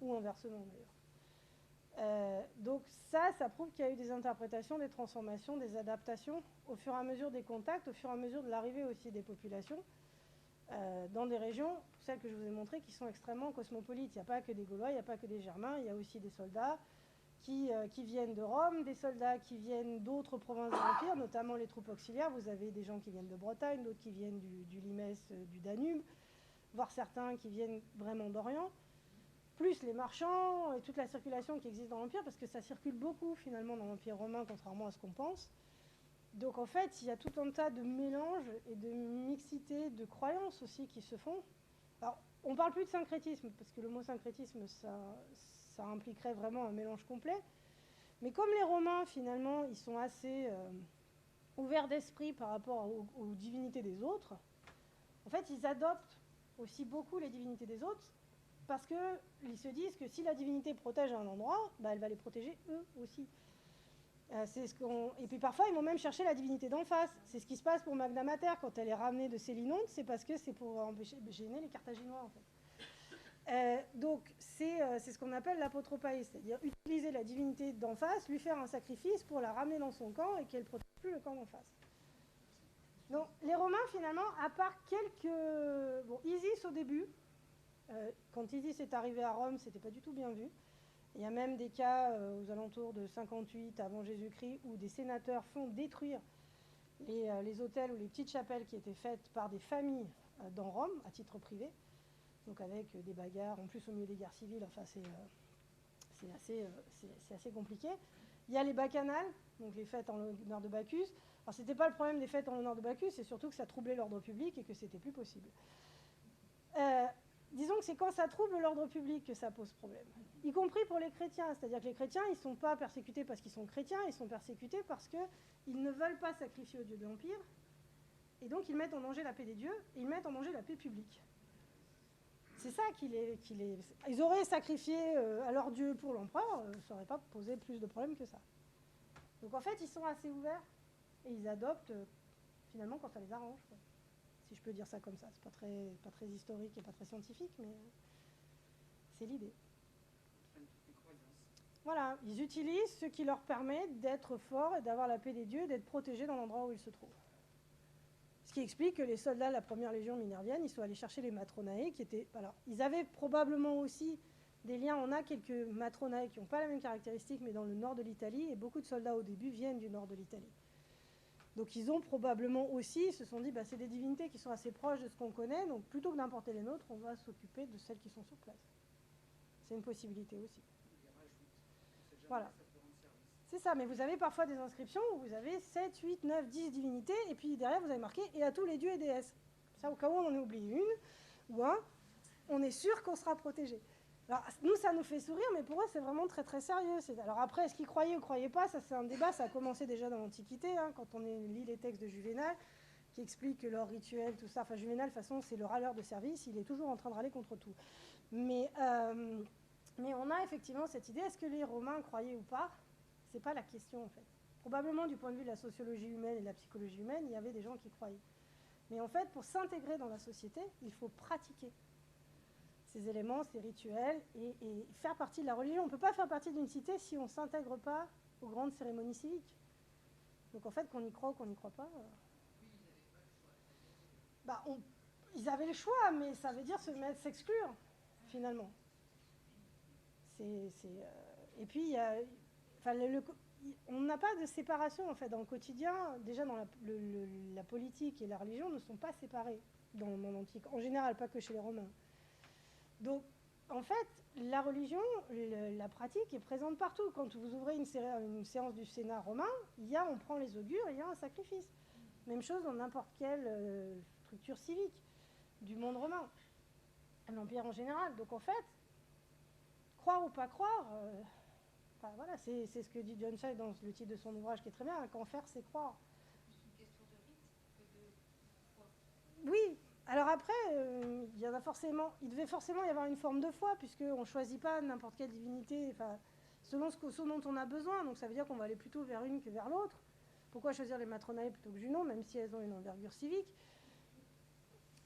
Ou inversement, d'ailleurs. Donc ça prouve qu'il y a eu des interprétations, des transformations, des adaptations au fur et à mesure des contacts, au fur et à mesure de l'arrivée aussi des populations dans des régions, celles que je vous ai montrées, qui sont extrêmement cosmopolites. Il n'y a pas que des Gaulois, il n'y a pas que des Germains, il y a aussi des soldats qui viennent de Rome, des soldats qui viennent d'autres provinces de l'Empire, notamment les troupes auxiliaires. Vous avez des gens qui viennent de Bretagne, d'autres qui viennent du Limès, du Danube, voire certains qui viennent vraiment d'Orient, plus les marchands et toute la circulation qui existe dans l'Empire, parce que ça circule beaucoup finalement dans l'Empire romain, contrairement à ce qu'on pense. Donc en fait, il y a tout un tas de mélanges et de mixité de croyances aussi qui se font. Alors, on ne parle plus de syncrétisme, parce que le mot syncrétisme, ça impliquerait vraiment un mélange complet. Mais comme les Romains, finalement, ils sont assez ouverts d'esprit par rapport aux divinités des autres, en fait, ils adoptent aussi beaucoup les divinités des autres, parce qu'ils se disent que si la divinité protège un endroit, elle va les protéger eux aussi. Et puis parfois, ils vont même chercher la divinité d'en face. C'est ce qui se passe pour Magna Mater. Quand elle est ramenée de Sélinonte, c'est parce que c'est pour gêner les Carthaginois, en fait. Donc, c'est ce qu'on appelle l'apotropaïe, c'est-à-dire utiliser la divinité d'en face, lui faire un sacrifice pour la ramener dans son camp et qu'elle ne protège plus le camp d'en face. Donc, les Romains, finalement, à part quelques... Bon, Isis au début, quand Isis est arrivé à Rome, c'était pas du tout bien vu. Il y a même des cas aux alentours de 58 avant Jésus-Christ où des sénateurs font détruire les hôtels ou les petites chapelles qui étaient faites par des familles dans Rome, à titre privé, donc avec des bagarres, en plus au milieu des guerres civiles, enfin c'est assez compliqué. Il y a les bacchanales, donc les fêtes en l'honneur de Bacchus. Alors c'était pas le problème des fêtes en l'honneur de Bacchus, c'est surtout que ça troublait l'ordre public et que c'était plus possible. Disons que c'est quand ça trouble l'ordre public que ça pose problème, y compris pour les chrétiens. C'est-à-dire que les chrétiens, ils ne sont pas persécutés parce qu'ils sont chrétiens, ils sont persécutés parce qu'ils ne veulent pas sacrifier au dieu de l'Empire, et donc ils mettent en danger la paix des dieux, et ils mettent en danger la paix publique. C'est ça Ils auraient sacrifié à leur dieu pour l'empereur, ça n'aurait pas posé plus de problèmes que ça. Donc en fait, ils sont assez ouverts, et ils adoptent finalement quand ça les arrange, quoi. Si je peux dire ça comme ça. C'est pas très historique et pas très scientifique, mais c'est l'idée. Voilà, ils utilisent ce qui leur permet d'être forts et d'avoir la paix des dieux, d'être protégés dans l'endroit où ils se trouvent. Ce qui explique que les soldats de la première légion minervienne, ils sont allés chercher les Matronae, qui étaient... Alors, ils avaient probablement aussi des liens, on a quelques Matronae qui n'ont pas la même caractéristique, mais dans le nord de l'Italie, et beaucoup de soldats au début viennent du nord de l'Italie. Donc ils ont probablement aussi, se sont dit, c'est des divinités qui sont assez proches de ce qu'on connaît, donc plutôt que d'importer les nôtres, on va s'occuper de celles qui sont sur place. C'est une possibilité aussi. Voilà. C'est ça, mais vous avez parfois des inscriptions où vous avez 7, 8, 9, 10 divinités, et puis derrière vous avez marqué « et à tous les dieux et déesses ». Ça, au cas où on en oublie une ou un, on est sûr qu'on sera protégé. Alors, nous, ça nous fait sourire, mais pour eux, c'est vraiment très, très sérieux. Alors après, est-ce qu'ils croyaient ou ne croyaient pas? Ça, c'est un débat, ça a commencé déjà dans l'Antiquité, quand on lit les textes de Juvénal, qui expliquent que leur rituel, tout ça... Enfin, Juvénal, de toute façon, c'est le râleur de service, il est toujours en train de râler contre tout. Mais on a effectivement cette idée, est-ce que les Romains croyaient ou pas? C'est pas la question, en fait. Probablement, du point de vue de la sociologie humaine et de la psychologie humaine, il y avait des gens qui croyaient. Mais en fait, pour s'intégrer dans la société, il faut pratiquer ces éléments, ces rituels, et faire partie de la religion. On ne peut pas faire partie d'une cité si on ne s'intègre pas aux grandes cérémonies civiques. Donc en fait, qu'on y croit ou qu'on n'y croit pas... ils avaient le choix, mais ça veut dire s'exclure, finalement. Et puis, on n'a pas de séparation, en fait, dans le quotidien. Déjà, dans la politique et la religion ne sont pas séparées dans le monde antique. En général, pas que chez les Romains. Donc, en fait, la religion, la pratique est présente partout. Quand vous ouvrez une séance du Sénat romain, on prend les augures et il y a un sacrifice. Même chose dans n'importe quelle structure civique du monde romain, l'Empire en général. Donc, en fait, croire ou pas croire, voilà, c'est ce que dit John Shea dans le titre de son ouvrage qui est très bien, qu'en faire, c'est croire. C'est une question de rite que de foi. Oui. Alors après, il devait forcément y avoir une forme de foi, puisqu'on ne choisit pas n'importe quelle divinité, selon ce dont on a besoin. Donc ça veut dire qu'on va aller plutôt vers une que vers l'autre. Pourquoi choisir les Matronae plutôt que Junon, même si elles ont une envergure civique?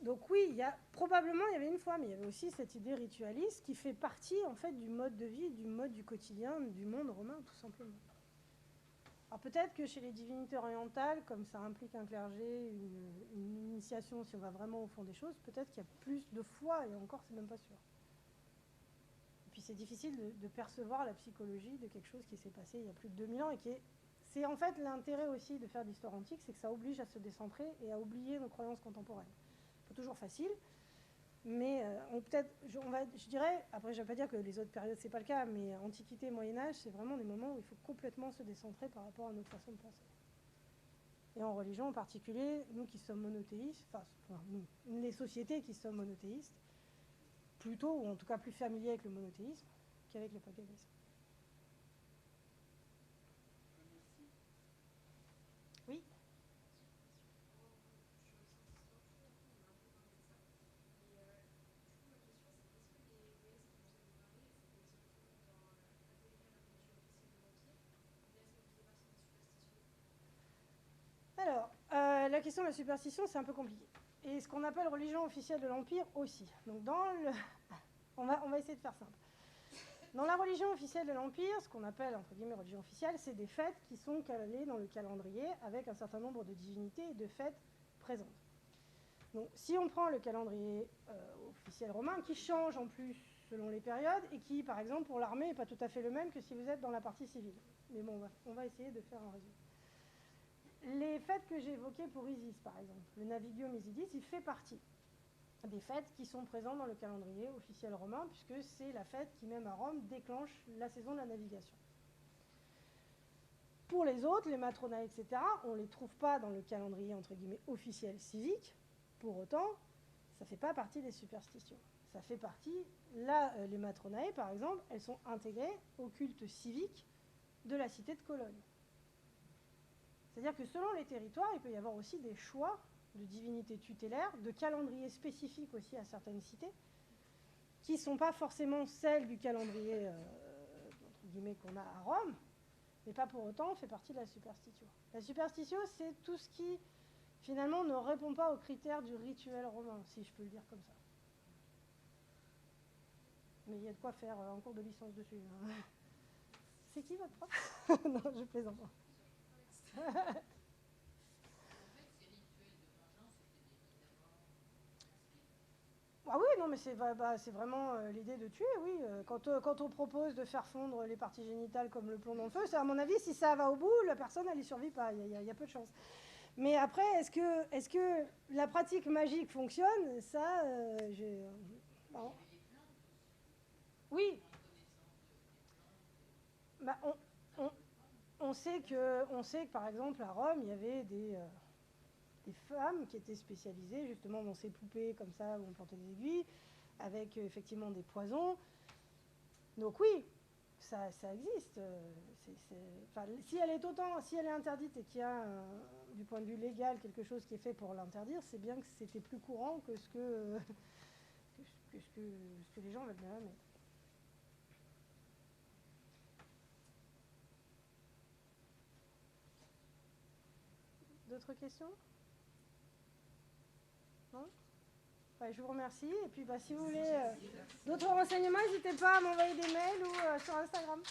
Donc oui, probablement il y avait une foi, mais il y avait aussi cette idée ritualiste qui fait partie en fait du mode de vie, du mode du quotidien, du monde romain, tout simplement. Alors peut-être que chez les divinités orientales, comme ça implique un clergé, une initiation, si on va vraiment au fond des choses, peut-être qu'il y a plus de foi, et encore, c'est même pas sûr. Et puis c'est difficile de percevoir la psychologie de quelque chose qui s'est passé il y a plus de 2000 ans, et c'est en fait l'intérêt aussi de faire de l'histoire antique, c'est que ça oblige à se décentrer et à oublier nos croyances contemporaines. Pas toujours facile, mais je dirais, après je ne vais pas dire que les autres périodes c'est pas le cas, mais Antiquité, Moyen-Âge, c'est vraiment des moments où il faut complètement se décentrer par rapport à notre façon de penser. Et en religion en particulier, nous qui sommes monothéistes, les sociétés qui sommes monothéistes, plutôt, ou en tout cas plus familiers avec le monothéisme qu'avec le paganisme. Oui. Alors, la question de la superstition, c'est un peu compliqué. Et ce qu'on appelle religion officielle de l'Empire aussi. Donc, on va essayer de faire simple. Dans la religion officielle de l'Empire, ce qu'on appelle, entre guillemets, religion officielle, c'est des fêtes qui sont calées dans le calendrier avec un certain nombre de divinités et de fêtes présentes. Donc, si on prend le calendrier officiel romain, qui change en plus selon les périodes, et qui, par exemple, pour l'armée, n'est pas tout à fait le même que si vous êtes dans la partie civile. Mais bon, on va essayer de faire un résumé. les fêtes que j'ai évoquées pour Isis, par exemple, le Navigium Isidis, il fait partie des fêtes qui sont présentes dans le calendrier officiel romain, puisque c'est la fête qui, même à Rome, déclenche la saison de la navigation. Pour les autres, les Matronae, etc., on ne les trouve pas dans le calendrier, entre guillemets, officiel civique. Pour autant, ça ne fait pas partie des superstitions. Ça fait partie, là, les Matronae, par exemple, elles sont intégrées au culte civique de la cité de Cologne. C'est-à-dire que selon les territoires, il peut y avoir aussi des choix de divinités tutélaires, de calendriers spécifiques aussi à certaines cités, qui ne sont pas forcément celles du calendrier entre guillemets, qu'on a à Rome, mais pas pour autant fait partie de la superstition. La superstition, c'est tout ce qui, finalement, ne répond pas aux critères du rituel romain, si je peux le dire comme ça. Mais il y a de quoi faire un cours de licence dessus. Hein. C'est qui votre prof? Non, je plaisante. Ah oui, non, mais c'est vraiment l'idée de tuer, oui. Quand on propose de faire fondre les parties génitales comme le plomb dans le feu, c'est à mon avis, si ça va au bout, la personne, elle n'y survit pas. Il y a peu de chance. Mais après, est-ce que la pratique magique fonctionne? Ça, bon. Oui. Bah, on sait que, par exemple, à Rome, il y avait des femmes qui étaient spécialisées justement dans ces poupées comme ça, où on plantait des aiguilles, avec effectivement des poisons. Donc oui, ça existe. Enfin, si elle est interdite et qu'il y a, du point de vue légal, quelque chose qui est fait pour l'interdire, c'est bien que c'était plus courant que ce que, ce que les gens veulent bien. Mais... D'autres questions? Non? Je vous remercie. Et puis, si vous voulez d'autres renseignements, n'hésitez pas à m'envoyer des mails ou sur Instagram.